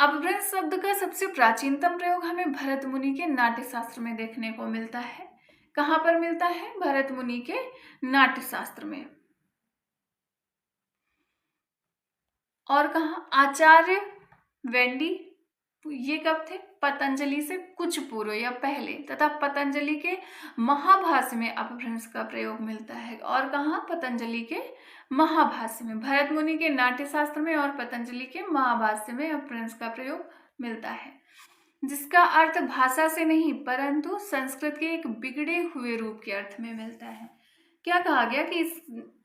अपभ्रंश शब्द का सबसे प्राचीनतम प्रयोग हमें भरत मुनि के नाट्य शास्त्र में देखने को मिलता है। कहां पर मिलता है? भरत मुनि के नाट्य शास्त्र में। और कहा? आचार्य वेंडी, ये कब थे? पतंजलि से कुछ पूर्व या पहले, तथा पतंजलि के महाभाष्य में अपभ्रंश का प्रयोग मिलता है। और कहा? पतंजलि के महाभाष्य में। भरत मुनि के नाट्य शास्त्र में और पतंजलि के महाभाष्य में अपभ्रंश का प्रयोग मिलता है, जिसका अर्थ भाषा से नहीं परंतु संस्कृत के एक बिगड़े हुए रूप के अर्थ में मिलता है। क्या कहा गया कि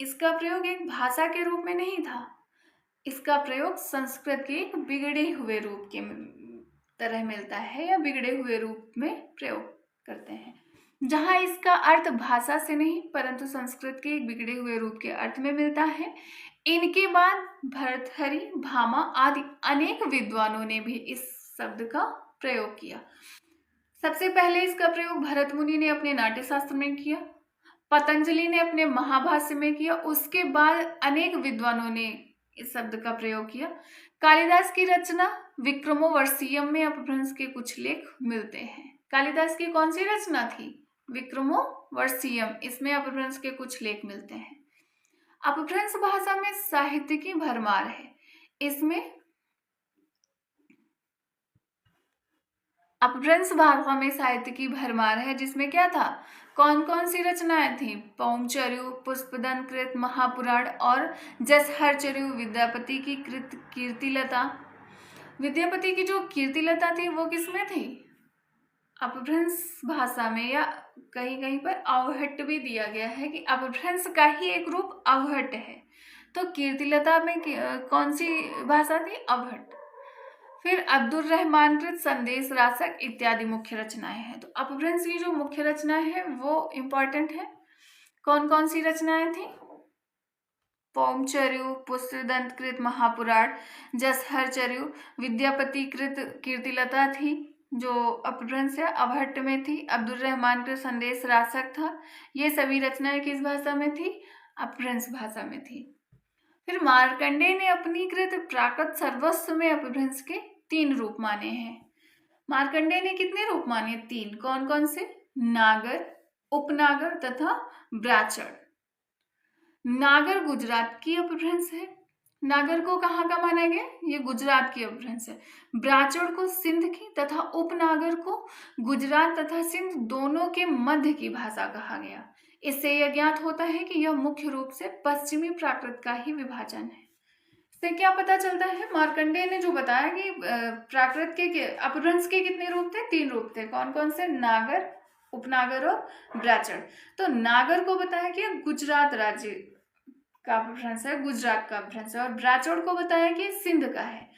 इसका प्रयोग एक भाषा के रूप में नहीं था, इसका प्रयोग संस्कृत के एक बिगड़े हुए रूप के तरह मिलता है या बिगड़े हुए रूप में प्रयोग करते हैं। जहां इसका अर्थ भाषा से नहीं परंतु संस्कृत के एक बिगड़े हुए रूप के अर्थ में मिलता है। इनके बाद भर्तृहरि, भामा आदि अनेक विद्वानों ने भी इस शब्द का प्रयोग किया। सबसे पहले इसका प्रयोग भरत मुनि ने अपने नाट्य शास्त्र में किया, पतंजलि ने अपने महाभाष्य में किया, उसके बाद अनेक विद्वानों ने इस शब्द का प्रयोग किया। कालिदास की रचना विक्रमोर्वशीयम में अपभ्रंश के कुछ लेख मिलते हैं। कालिदास की कौन सी रचना थी? विक्रमोर्वशीयम। इसमें अपभ्रंश के कुछ लेख मिलते हैं। अपभ्रंश भाषा में साहित्य की भरमार है। इसमें अपभ्रंश भाषा में साहित्य की भरमार है, जिसमें क्या था? कौन कौन सी रचनाएं थी? पौंचर्यु, पुष्पदंत कृत महापुराण और जसहरचर्यु, विद्यापति की कृत कीर्तिलता। विद्यापति की जो कीर्तिलता थी वो किसमें थी? अपभ्रंश भाषा में, या कहीं कहीं पर अवहट्ट भी दिया गया है कि अपभ्रंश का ही एक रूप अवहट्ट है। तो कीर्तिलता में कौन सी भाषा थी? अवहट्ट। फिर अब्दुल रहमान कृत संदेश रासक इत्यादि मुख्य रचनाएं हैं। तो अपभ्रंश की जो मुख्य रचनाएं हैं वो इंपॉर्टेंट है। कौन कौन सी रचनाएं थी? पौंचर्यु, पुष्पदंत कृत महापुराण, जसहरचर्यु, विद्यापति कृत कीर्तिलता थी जो अपभ्रंश है, अवहट्ट में थी। अब्दुल रहमान कृत संदेश रासक था। ये सभी रचनाएं किस भाषा में थी? अपभ्रंश भाषा में थी। फिर मार्कंडेय ने अपनी कृत प्राकृत सर्वस्व में अपभ्रंश के 3 रूप माने हैं। मार्कंडेय ने कितने रूप माने? 3। कौन कौन से? नागर, उपनागर तथा ब्राचड़। नागर गुजरात की अपभ्रंश है। नागर को कहाँ का माना गया? ये गुजरात की अपभ्रंश है। ब्राचड़ को सिंध की तथा उपनागर को गुजरात तथा सिंध दोनों के मध्य की भाषा कहा गया। इससे यह ज्ञात होता है कि यह मुख्य रूप से पश्चिमी प्राकृत का ही विभाजन है। इससे क्या पता चलता है? मार्कंडेय ने जो बताया कि प्राकृत के अपभ्रंश के कितने रूप थे? 3 रूप थे। कौन कौन से? नागर, उपनागर और ब्राचड़। तो नागर को बताया कि गुजरात राज्य का अपभ्रंश है, गुजरात का अपभ्रंश है, और ब्राचड़ को बताया कि सिंध का है।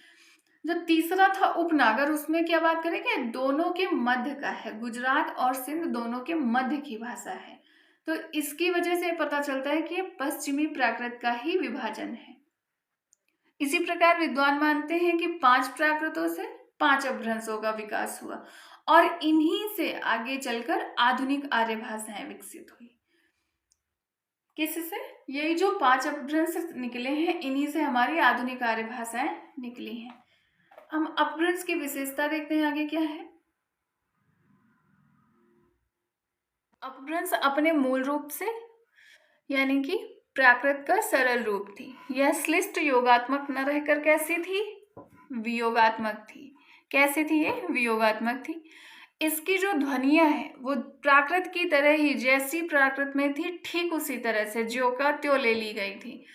जो तीसरा था उपनागर, उसमें क्या बात करेंगे? दोनों के मध्य का है, गुजरात और सिंध दोनों के मध्य की भाषा है। तो इसकी वजह से पता चलता है कि ये पश्चिमी प्राकृत का ही विभाजन है। इसी प्रकार विद्वान मानते हैं कि 5 प्राकृतों से 5 अपभ्रंशों का विकास हुआ और इन्हीं से आगे चलकर आधुनिक आर्य भाषाएं विकसित हुई। किससे? यही जो 5 अपभ्रंश निकले हैं, इन्हीं से हमारी आधुनिक आर्य भाषाएं निकली हैं। हम अपभ्रंश की विशेषता देखते हैं आगे क्या है। अपभ्रंश अपने मूल रूप से यानी कि प्राकृत का सरल रूप थी। यह श्लिष्ट योगात्मक न रहकर कैसी थी? वियोगात्मक थी। कैसी थी ये? वियोगात्मक थी। इसकी जो ध्वनियां है वो प्राकृत की तरह ही, जैसी प्राकृत में थी ठीक उसी तरह से ज्यों का त्यों ले ली गई थी।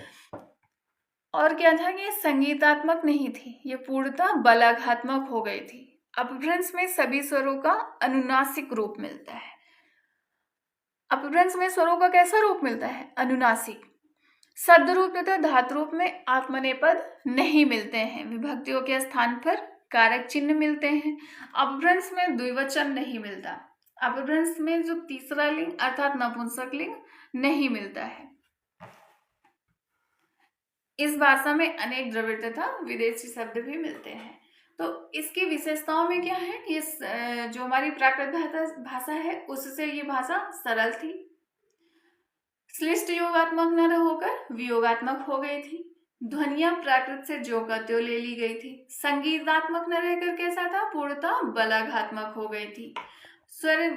और क्या था कि ये संगीतात्मक नहीं थी, ये पूर्णतः बलाघात्मक हो गई थी। अपभ्रंश में सभी स्वरों का अनुनासिक रूप मिलता है। अपभ्रंश में स्वरों का कैसा रूप मिलता है? अनुनासिक। शब्द रूप तथा धातु रूप में आत्मनेपद नहीं मिलते हैं। विभक्तियों के स्थान पर कारक चिन्ह मिलते हैं। अपभ्रंश में द्विवचन नहीं मिलता। अपभ्रंश में जो तीसरा लिंग अर्थात नपुंसक लिंग नहीं मिलता है। इस भाषा में अनेक द्रविड़ तथा विदेशी शब्द भी मिलते हैं। तो इसकी विशेषताओं में क्या है कि जो हमारी प्राकृत भाषा है उससे ये भाषा सरल थी, श्लिष्ट योगात्मक न होकर वियोगात्मक हो गई थी, ध्वनियां प्राकृत से ज्यों का त्यों ले ली गई थी, संगीतात्मक न रहकर कैसा था? पूर्णतः बलाघात्मक हो गई थी। स्वर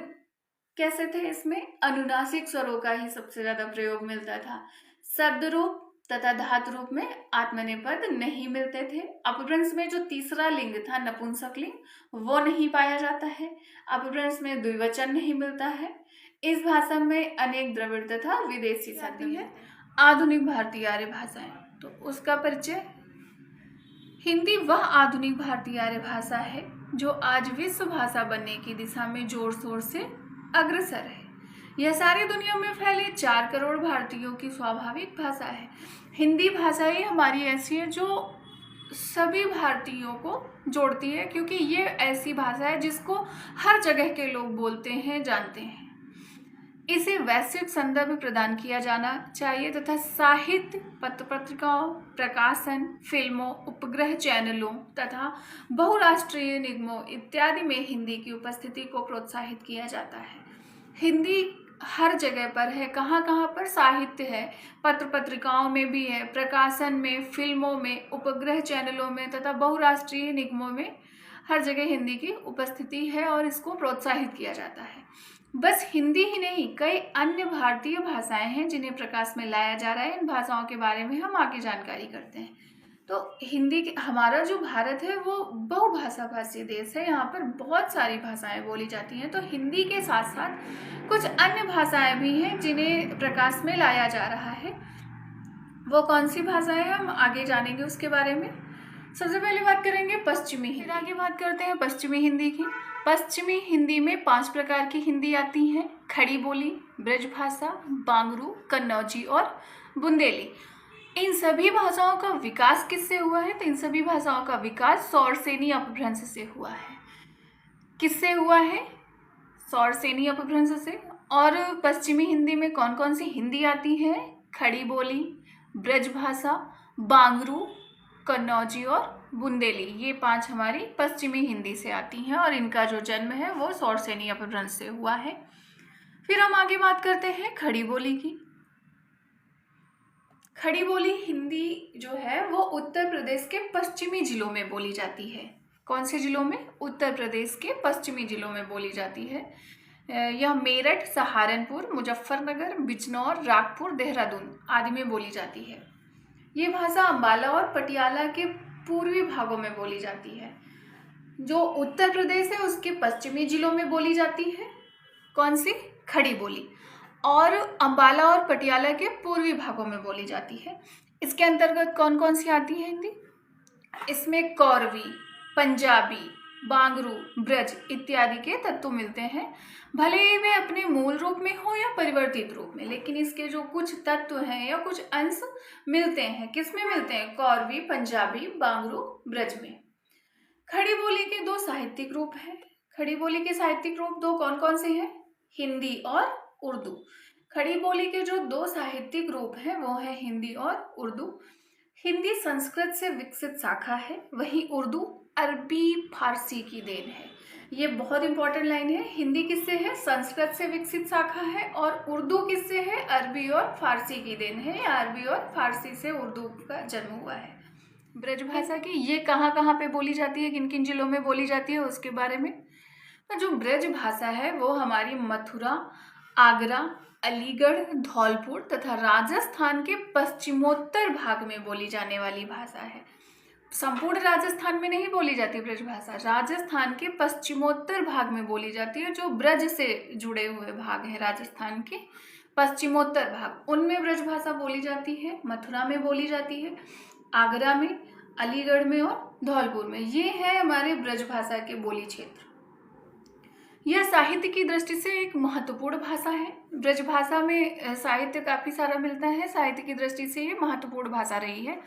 कैसे थे? इसमें अनुनासिक स्वरों का ही सबसे ज्यादा प्रयोग मिलता था। शब्द रूप तथा धातु रूप में आत्मनेपद नहीं मिलते थे। अपभ्रंश में जो तीसरा लिंग था नपुंसक लिंग, वो नहीं पाया जाता है। अपभ्रंश में द्विवचन नहीं मिलता है। इस भाषा में अनेक द्रविड़ तथा विदेशी शब्द है। आधुनिक भारतीय आर्य भाषाएं, तो उसका परिचय। हिंदी वह आधुनिक भारतीय आर्य भाषा है जो आज विश्व भाषा बनने की दिशा में जोर शोर से अग्रसर है। यह सारी दुनिया में फैले 4 करोड़ भारतीयों की स्वाभाविक भाषा है। हिंदी भाषा ही हमारी ऐसी है जो सभी भारतीयों को जोड़ती है, क्योंकि ये ऐसी भाषा है जिसको हर जगह के लोग बोलते हैं, जानते हैं। इसे वैश्विक संदर्भ प्रदान किया जाना चाहिए तथा साहित्य, पत्र पत्रिकाओं, प्रकाशन, फिल्मों, उपग्रह चैनलों तथा बहुराष्ट्रीय निगमों इत्यादि में हिंदी की उपस्थिति को प्रोत्साहित किया जाता है। हिंदी हर जगह पर है। कहाँ कहाँ पर? साहित्य है, पत्र पत्रिकाओं में भी है, प्रकाशन में, फिल्मों में, उपग्रह चैनलों में तथा बहुराष्ट्रीय निगमों में हर जगह हिंदी की उपस्थिति है और इसको प्रोत्साहित किया जाता है। बस हिंदी ही नहीं, कई अन्य भारतीय भाषाएं हैं जिन्हें प्रकाश में लाया जा रहा है। इन भाषाओं के बारे में हम आगे जानकारी करते हैं। तो हिंदी हमारा जो भारत है वो बहुभाषा भाषी देश है। यहाँ पर बहुत सारी भाषाएं बोली जाती हैं। तो हिंदी के साथ साथ कुछ अन्य भाषाएं भी हैं जिन्हें प्रकाश में लाया जा रहा है। वो कौन सी भाषाएं हम आगे जानेंगे उसके बारे में। सबसे पहले बात करेंगे पश्चिमी हिंदी। फिर आगे बात करते हैं पश्चिमी हिंदी की। पश्चिमी हिंदी में 5 प्रकार की हिंदी आती हैं: खड़ी बोली, ब्रजभाषा, बांगरू, कन्नौजी और बुंदेली। इन सभी भाषाओं का विकास किससे हुआ है? तो इन सभी भाषाओं का विकास सौरसेनी अपभ्रंश से हुआ है। किससे हुआ है? सौरसेनी अपभ्रंश से। और पश्चिमी हिंदी में कौन कौन सी हिंदी आती है? खड़ी बोली, ब्रजभाषा, बांगरू, कन्नौजी और बुंदेली। ये 5 हमारी पश्चिमी हिंदी से आती हैं और इनका जो जन्म है वो सौरसेनी अपभ्रंश से हुआ है। फिर हम आगे बात करते हैं खड़ी बोली की। खड़ी बोली हिंदी जो है वो उत्तर प्रदेश के पश्चिमी जिलों में बोली जाती है। कौन से जिलों में? उत्तर प्रदेश के पश्चिमी जिलों में बोली जाती है। यह मेरठ, सहारनपुर, मुजफ्फरनगर, बिजनौर, रागपुर, देहरादून आदि में बोली जाती है। ये भाषा अंबाला और पटियाला के पूर्वी भागों में बोली जाती है। जो उत्तर प्रदेश है उसके पश्चिमी जिलों में बोली जाती है कौन सी? खड़ी बोली। और अंबाला और पटियाला के पूर्वी भागों में बोली जाती है। इसके अंतर्गत कौन कौन सी आती है हिंदी? इसमें कौरवी, पंजाबी, बांगरू, ब्रज इत्यादि के तत्व मिलते हैं। भले ही वे अपने मूल रूप में हो या परिवर्तित रूप में, लेकिन इसके जो कुछ तत्व हैं या कुछ अंश मिलते हैं। किस में मिलते हैं? कौरवी, पंजाबी, बांगरू, ब्रज में। खड़ी बोली के 2 साहित्यिक रूप हैं। खड़ी बोली के साहित्यिक रूप 2 कौन कौन से हैं? हिंदी और उर्दू। खड़ी बोली के जो 2 साहित्यिक रूप हैं वो है हिंदी और उर्दू। हिंदी संस्कृत से विकसित शाखा है, वहीं उर्दू अरबी फारसी की देन है। ये बहुत इंपॉर्टेंट लाइन है। हिंदी किससे है? संस्कृत से विकसित शाखा है। और उर्दू किससे है? अरबी और फारसी की देन है, या अरबी और फारसी से उर्दू का जन्म हुआ है। ब्रजभाषा की ये कहाँ कहाँ पे बोली जाती है, किन किन जिलों में बोली जाती है, उसके बारे में। तो जो ब्रजभाषा है वो हमारी मथुरा, आगरा, अलीगढ़, धौलपुर तथा राजस्थान के पश्चिमोत्तर भाग में बोली जाने वाली भाषा है। संपूर्ण राजस्थान में नहीं बोली जाती ब्रजभाषा, राजस्थान के पश्चिमोत्तर भाग में बोली जाती है। जो ब्रज से जुड़े हुए भाग है राजस्थान के पश्चिमोत्तर भाग, उनमें ब्रजभाषा बोली जाती है। मथुरा में बोली जाती है, आगरा में, अलीगढ़ में और धौलपुर में। ये है हमारे ब्रजभाषा के बोली क्षेत्र। यह साहित्य की दृष्टि से एक महत्वपूर्ण भाषा है। ब्रजभाषा में साहित्य काफ़ी सारा मिलता है। साहित्य की दृष्टि से ये महत्वपूर्ण भाषा रही है।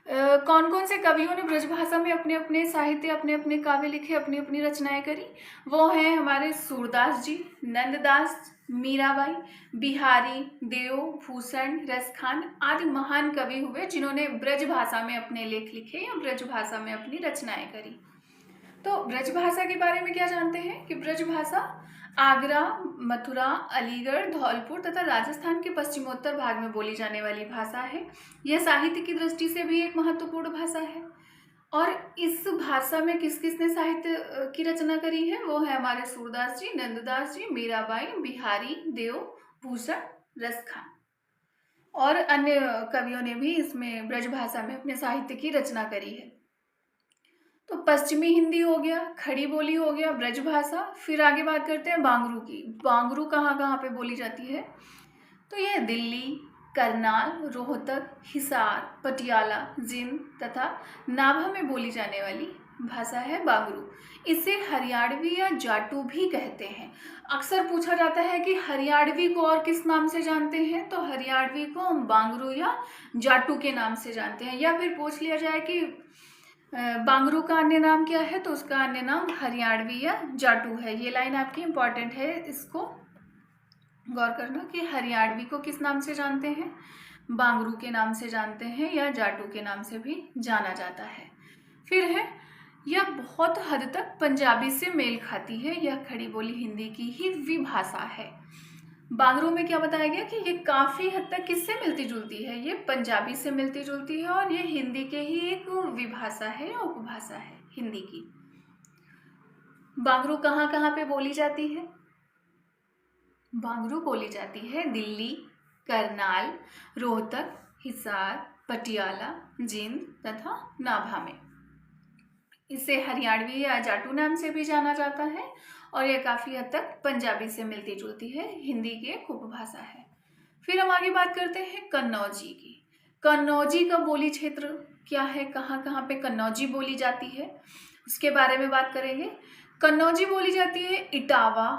कौन कौन से कवियों ने ब्रजभाषा में अपने अपने साहित्य, अपने अपने काव्य लिखे, अपनी अपनी रचनाएं करी? वो हैं हमारे सूरदास जी, नंददास, मीराबाई, बिहारी, देव, भूषण, रसखान आदि महान कवि हुए जिन्होंने ब्रजभाषा में अपने लेख लिखे या ब्रजभाषा में अपनी रचनाएं करी। तो ब्रजभाषा के बारे में क्या जानते हैं कि ब्रजभाषा आगरा, मथुरा, अलीगढ़, धौलपुर तथा राजस्थान के पश्चिमोत्तर भाग में बोली जाने वाली भाषा है। यह साहित्य की दृष्टि से भी एक महत्वपूर्ण भाषा है। और इस भाषा में किस किसने साहित्य की रचना करी है? वो है हमारे सूरदास जी, नंददास जी, मीराबाई, बिहारी, देव, भूषण, रसखान और अन्य कवियों ने भी इसमें ब्रजभाषा में अपने साहित्य की रचना करी है। तो पश्चिमी हिंदी हो गया, खड़ी बोली हो गया, ब्रजभाषा। फिर आगे बात करते हैं बांगरू की। बांगरू कहाँ कहाँ पे बोली जाती है? तो यह दिल्ली, करनाल, रोहतक, हिसार, पटियाला, जींद तथा नाभा में बोली जाने वाली भाषा है बांगरू। इसे हरियाणवी या जाटू भी कहते हैं। अक्सर पूछा जाता है कि हरियाणवी को और किस नाम से जानते हैं? तो हरियाणवी को हम बांगरू या जाटू के नाम से जानते हैं। या फिर पूछ लिया जाए कि बांगरू का अन्य नाम क्या है, तो उसका अन्य नाम हरियाणवी या जाटू है। ये लाइन आपकी इंपॉर्टेंट है, इसको गौर करना कि हरियाणवी को किस नाम से जानते हैं, बांगरू के नाम से जानते हैं या जाटू के नाम से भी जाना जाता है। फिर है यह बहुत हद तक पंजाबी से मेल खाती है। यह खड़ी बोली हिंदी की ही विभाषा है। बांगरू में क्या बताया गया कि ये काफ़ी हद तक किससे मिलती जुलती है? ये पंजाबी से मिलती जुलती है और ये हिंदी के ही एक विभाषा है, उपभाषा है हिंदी की। बांगरू कहाँ कहाँ पे बोली जाती है? बांगरू बोली जाती है दिल्ली, करनाल, रोहतक, हिसार, पटियाला, जींद तथा नाभा में। इसे हरियाणवी या जाटू नाम से भी जाना जाता है और यह काफ़ी हद तक पंजाबी से मिलती जुलती है, हिंदी की एक उपभाषा है। फिर हम आगे बात करते हैं कन्नौजी की। कन्नौजी का बोली क्षेत्र क्या है, कहाँ कहाँ पे कन्नौजी बोली जाती है, उसके बारे में बात करेंगे। कन्नौजी बोली जाती है इटावा,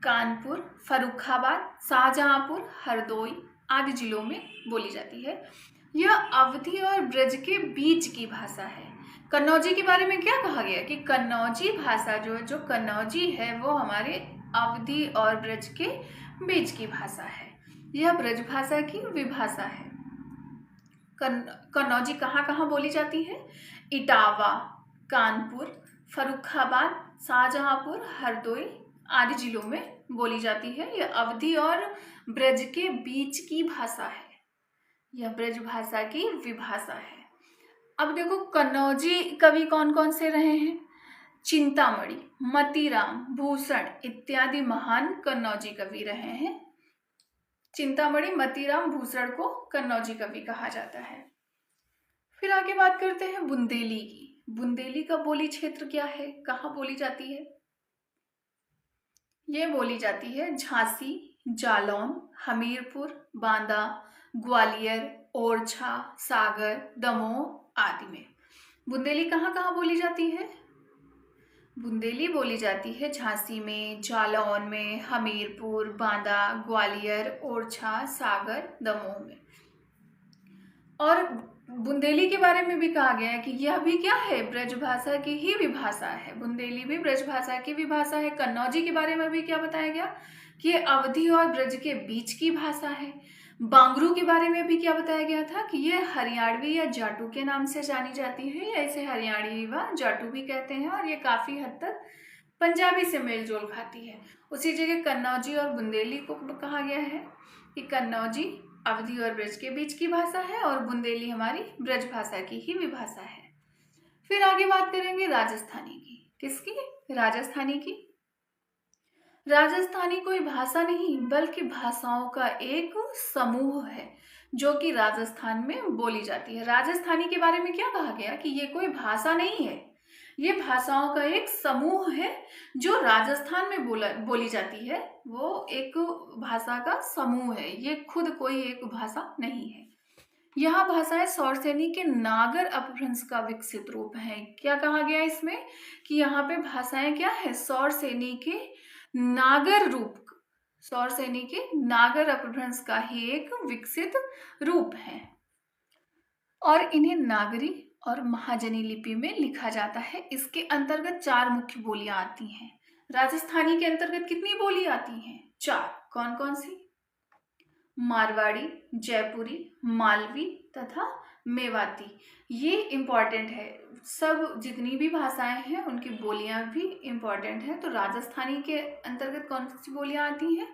कानपुर, फर्रुखाबाद, शाहजहांपुर, हरदोई आदि जिलों में बोली जाती है। यह अवधी और ब्रज के बीच की भाषा है। कन्नौजी के बारे में क्या कहा गया कि कन्नौजी भाषा जो कन्नौजी है वो हमारे अवधी और ब्रज के बीच की भाषा है। यह ब्रजभाषा की विभाषा है। कन्नौजी कहाँ कहाँ बोली जाती है? इटावा, कानपुर, फर्रुखाबाद, शाहजहांपुर, हरदोई आदि जिलों में बोली जाती है। यह अवधी और ब्रज के बीच की भाषा है। यह ब्रजभाषा की विभाषा है। अब देखो कन्नौजी कवि कौन कौन से रहे हैं? चिंतामणि, मतीराम, भूषण इत्यादि महान कन्नौजी कवि रहे हैं। चिंतामणि, मतीराम, भूषण को कन्नौजी कवि कहा जाता है। फिर आगे बात करते हैं बुंदेली की। बुंदेली का बोली क्षेत्र क्या है, कहाँ बोली जाती है? ये बोली जाती है झांसी, जालौन, हमीरपुर, बांदा, ग्वालियर, ओरछा, सागर, दमोह आदि में। बुंदेली कहाँ कहाँ बोली जाती है? बुंदेली बोली जाती है झांसी में, जालौन में, हमीरपुर, बांदा, ग्वालियर, ओरछा, सागर, दमोह में। और बुंदेली के बारे में भी कहा गया है कि यह भी क्या है? ब्रजभाषा की ही विभाषा है। बुंदेली भी ब्रजभाषा की विभाषा है। कन्नौजी के बारे में भी क्या बताया गया कि अवधी और ब्रज के बीच की भाषा है। बांगरू के बारे में भी क्या बताया गया था कि ये हरियाणवी या जाटू के नाम से जानी जाती है, या इसे हरियाणवी व जाटू भी कहते हैं, और ये काफ़ी हद तक पंजाबी से मेल जोल खाती है। उसी जगह कन्नौजी और बुंदेली को कहा गया है कि कन्नौजी अवधी और ब्रज के बीच की भाषा है और बुंदेली हमारी ब्रज भाषा की ही विभाषा है। फिर आगे बात करेंगे राजस्थानी की। किसकी? राजस्थानी की। राजस्थानी कोई भाषा नहीं बल्कि भाषाओं का एक समूह है जो कि राजस्थान में बोली जाती है। राजस्थानी के बारे में क्या कहा गया कि ये कोई भाषा नहीं है, ये भाषाओं का एक समूह है जो राजस्थान में बोली जाती है। वो एक भाषा का समूह है, ये खुद कोई एक भाषा नहीं है। यह भाषाएं सौरसेनी के नागर अपभ्रंश का विकसित रूप है। क्या कहा गया इसमें कि यहाँ पे भाषाएं क्या है? सौरसेनी के नागर रूप, सौरसेनी के नागर अपभ्रंश का ही एक विकसित रूप है और इन्हें नागरी और महाजनी लिपि में लिखा जाता है। इसके अंतर्गत 4 मुख्य बोलियां आती हैं। राजस्थानी के अंतर्गत कितनी बोली आती हैं? 4। कौन कौन सी? मारवाड़ी, जयपुरी, मालवी तथा मेवाती। ये इम्पॉर्टेंट है, सब जितनी भी भाषाएं हैं उनकी बोलियां भी इम्पॉर्टेंट हैं। तो राजस्थानी के अंतर्गत कौन सी बोलियां आती हैं?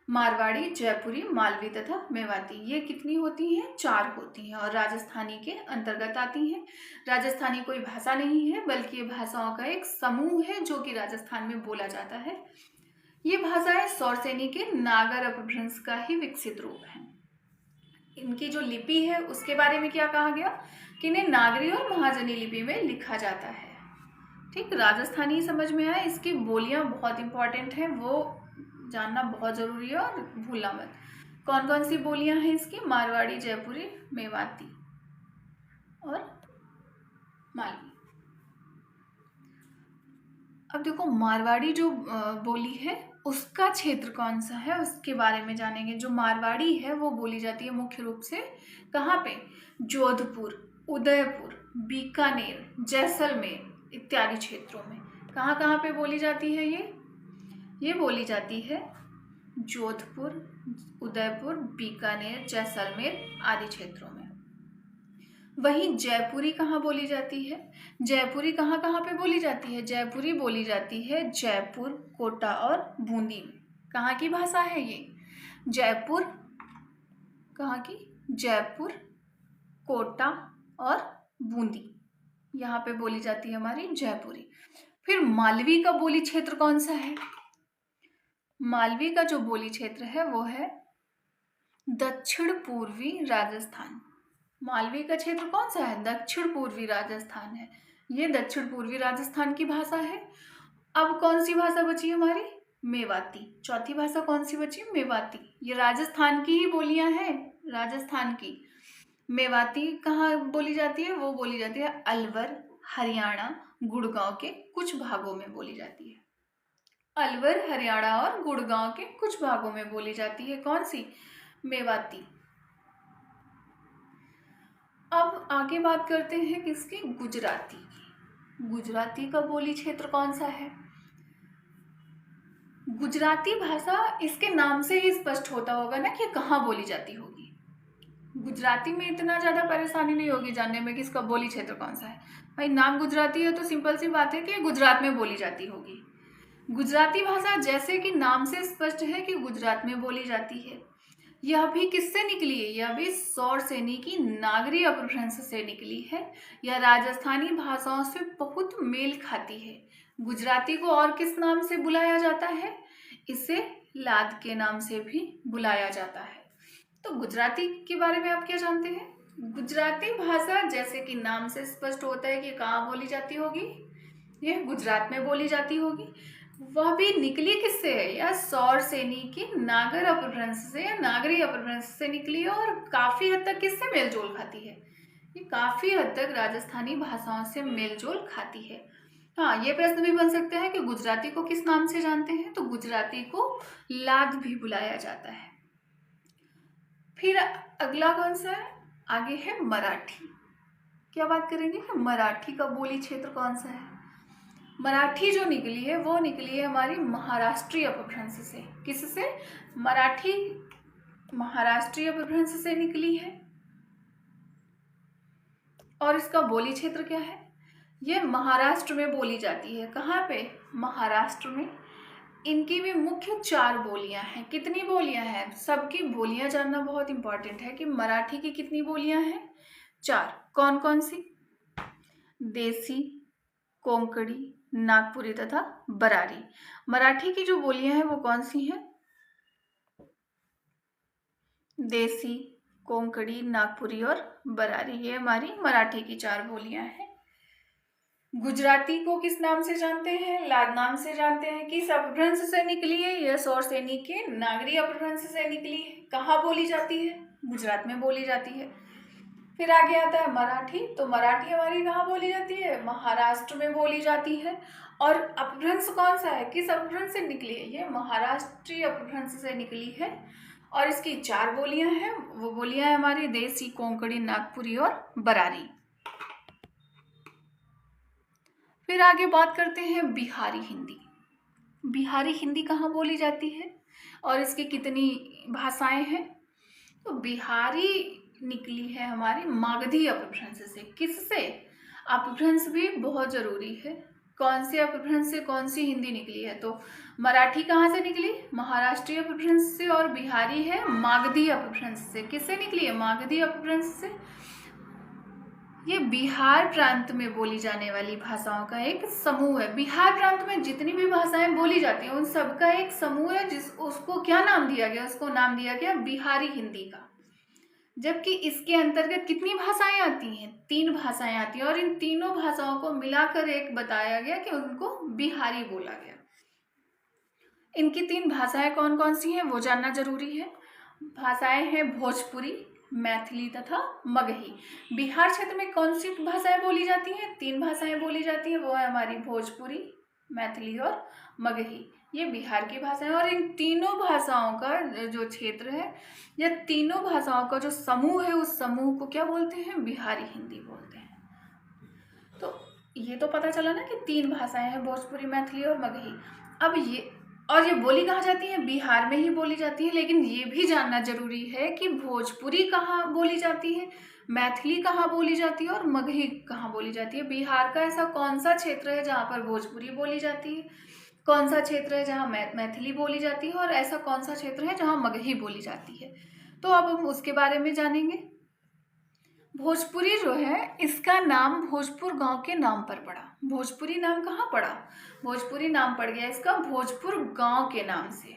मारवाड़ी, जयपुरी, मालवी तथा मेवाती। ये कितनी होती हैं? 4 होती हैं और राजस्थानी के अंतर्गत आती हैं। राजस्थानी कोई भाषा नहीं है बल्कि ये भाषाओं का एक समूह है जो कि राजस्थान में बोला जाता है। ये भाषाएं सौरसेनी के नागर अपभ्रंश का ही विकसित रूप है। इनकी जो लिपि है उसके बारे में क्या कहा गया कि इन्हें नागरी और महाजनी लिपि में लिखा जाता है। ठीक, राजस्थानी समझ में आया। इसकी बोलियां बहुत इंपॉर्टेंट हैं, वो जानना बहुत जरूरी है और भूलना मत। कौन कौन सी बोलियां हैं इसकी? मारवाड़ी, जयपुरी, मेवाती और मालवी। अब देखो, मारवाड़ी जो बोली है उसका क्षेत्र कौन सा है उसके बारे में जानेंगे। जो मारवाड़ी है वो बोली जाती है मुख्य रूप से कहाँ पे? जोधपुर, उदयपुर, बीकानेर, जैसलमेर इत्यादि क्षेत्रों में। कहाँ कहाँ पे बोली जाती है ये बोली जाती है जोधपुर, उदयपुर, बीकानेर, जैसलमेर आदि क्षेत्रों में। वहीं जयपुरी कहाँ बोली जाती है? जयपुरी कहाँ कहाँ पे बोली जाती है? जयपुरी बोली जाती है जयपुर, कोटा और बूंदी में। कहाँ की भाषा है ये? जयपुर, कहाँ की? जयपुर, कोटा और बूंदी, यहाँ पे बोली जाती है हमारी जयपुरी। फिर मालवी का बोली क्षेत्र कौन सा है? मालवी का जो बोली क्षेत्र है वो है दक्षिण पूर्वी राजस्थान। मालवी का क्षेत्र कौन सा है? दक्षिण पूर्वी राजस्थान है। ये दक्षिण पूर्वी राजस्थान की भाषा है। अब कौन सी भाषा बची हमारी? मेवाती। चौथी भाषा कौन सी बची? मेवाती। ये राजस्थान की ही बोलियां हैं, राजस्थान की। मेवाती कहाँ बोली जाती है? वो बोली जाती है अलवर, हरियाणा, गुड़गांव के कुछ भागों में बोली जाती है। अलवर, हरियाणा और गुड़गांव के कुछ भागों में बोली जाती है। कौन सी? मेवाती। अब आगे बात करते हैं किसकी? गुजराती की। गुजराती का बोली क्षेत्र कौन सा है? गुजराती भाषा इसके नाम से ही स्पष्ट होता होगा ना कि कहाँ बोली जाती होगी। गुजराती में इतना ज़्यादा परेशानी नहीं होगी जानने में कि इसका बोली क्षेत्र कौन सा है। भाई नाम गुजराती है तो सिंपल सी बात है कि गुजरात में बोली जाती होगी। गुजराती भाषा जैसे कि नाम से स्पष्ट है कि गुजरात में बोली जाती है। यह भी किससे निकली है? यह भी सौरसेनी की नागरी अपभ्रंश से निकली है। यह राजस्थानी भाषाओं से बहुत मेल खाती है। गुजराती को और किस नाम से बुलाया जाता है? इसे लाद के नाम से भी बुलाया जाता है। तो गुजराती के बारे में आप क्या जानते हैं? गुजराती भाषा जैसे कि नाम से स्पष्ट होता है कि कहाँ बोली जाती होगी, यह गुजरात में बोली जाती होगी। वह भी निकली किससे है? या सौरसेनी की नागर अपभ्रंश से या नागरी अपभ्रंश से निकली है और काफी हद तक किससे मेलजोल खाती है? ये काफी हद तक राजस्थानी भाषाओं से मेलजोल खाती है। हाँ, ये प्रश्न भी बन सकता है कि गुजराती को किस नाम से जानते हैं? तो गुजराती को लाद भी बुलाया जाता है। फिर अगला कौन सा है? आगे है मराठी। क्या बात करेंगे? मराठी का बोली क्षेत्र कौन सा है? मराठी जो निकली है वो निकली है हमारी महाराष्ट्रीय अपभ्रंश से। किससे? मराठी महाराष्ट्रीय अपभ्रंश से निकली है। और इसका बोली क्षेत्र क्या है? ये महाराष्ट्र में बोली जाती है। कहाँ पे? महाराष्ट्र में। इनकी भी मुख्य 4 बोलियां हैं। कितनी बोलियां हैं? सबकी बोलियां जानना बहुत इंपॉर्टेंट है कि मराठी की कितनी बोलियां हैं? 4। कौन कौन सी? देसी, कोंकणी, नागपुरी तथा बरारी। मराठी की जो बोलियां हैं वो कौन सी हैं? देसी, कोंकणी, नागपुरी और बरारी। ये हमारी मराठी की 4 बोलियां हैं। गुजराती को किस नाम से जानते हैं? लाद नाम से जानते हैं। किस अपभ्रंश से निकली है? यस और सैनिक के नागरी अपभ्रंश से निकली है। कहाँ बोली जाती है? गुजरात में बोली जाती है। फिर आगे आता है मराठी। तो मराठी हमारी कहाँ बोली जाती है? महाराष्ट्र में बोली जाती है। और अपभ्रंश कौन सा है? किस अपभ्रंश से निकली है? ये महाराष्ट्रीय अपभ्रंश से निकली है। और इसकी 4 बोलियां हैं। वो बोलियां हैं हमारी देसी, कोंकणी, नागपुरी और बरारी। फिर आगे बात करते हैं बिहारी हिंदी। बिहारी हिंदी कहाँ बोली जाती है और इसकी कितनी भाषाएं हैं? तो बिहारी निकली है हमारी मागधी अपभ्रंश से। किससे? अपभ्रंश भी बहुत जरूरी है। कौन से अपभ्रंश से कौन सी हिंदी निकली है? तो मराठी कहाँ से निकली? महाराष्ट्रीय अपभ्रंश से। और बिहारी है मागधी अपभ्रंश से। किससे निकली है? मागधी अपभ्रंश से। ये बिहार प्रांत में बोली जाने वाली भाषाओं का एक समूह है। बिहार प्रांत में जितनी भी भाषाएं बोली जाती हैं उन सबका एक समूह है, उसको क्या नाम दिया गया? उसको नाम दिया गया बिहारी हिंदी का। जबकि इसके अंतर्गत कितनी भाषाएं आती हैं? 3 भाषाएं आती हैं। और इन तीनों भाषाओं को मिलाकर एक बताया गया कि उनको बिहारी बोला गया। इनकी 3 भाषाएं कौन कौन सी हैं वो जानना जरूरी है। भाषाएं हैं भोजपुरी, मैथिली तथा मगही। बिहार क्षेत्र में कौन सी भाषाएं बोली जाती हैं? 3 भाषाएं बोली जाती हैं। वो है हमारी भोजपुरी, मैथिली और मगही। ये बिहार की भाषाएं। और इन तीनों भाषाओं का जो क्षेत्र है या तीनों भाषाओं का जो समूह है उस समूह को क्या बोलते हैं? बिहारी हिंदी बोलते हैं। तो ये तो पता चला ना कि 3 भाषाएं हैं, भोजपुरी, मैथिली और मगही। अब ये बोली कहाँ जाती है? बिहार में ही बोली जाती है। लेकिन ये भी जानना जरूरी है कि भोजपुरी कहाँ बोली जाती है, मैथिली कहाँ बोली जाती है और मगही कहाँ बोली जाती है। बिहार का ऐसा कौन सा क्षेत्र है जहाँ पर भोजपुरी बोली जाती है, कौन सा क्षेत्र है जहाँ मैथिली बोली जाती है और ऐसा कौन सा क्षेत्र है जहाँ मगही बोली जाती है? तो अब हम उसके बारे में जानेंगे। भोजपुरी जो है इसका नाम भोजपुर गांव के नाम पर पड़ा। भोजपुरी नाम कहाँ पड़ा? भोजपुरी नाम पड़ गया इसका भोजपुर गांव के नाम से।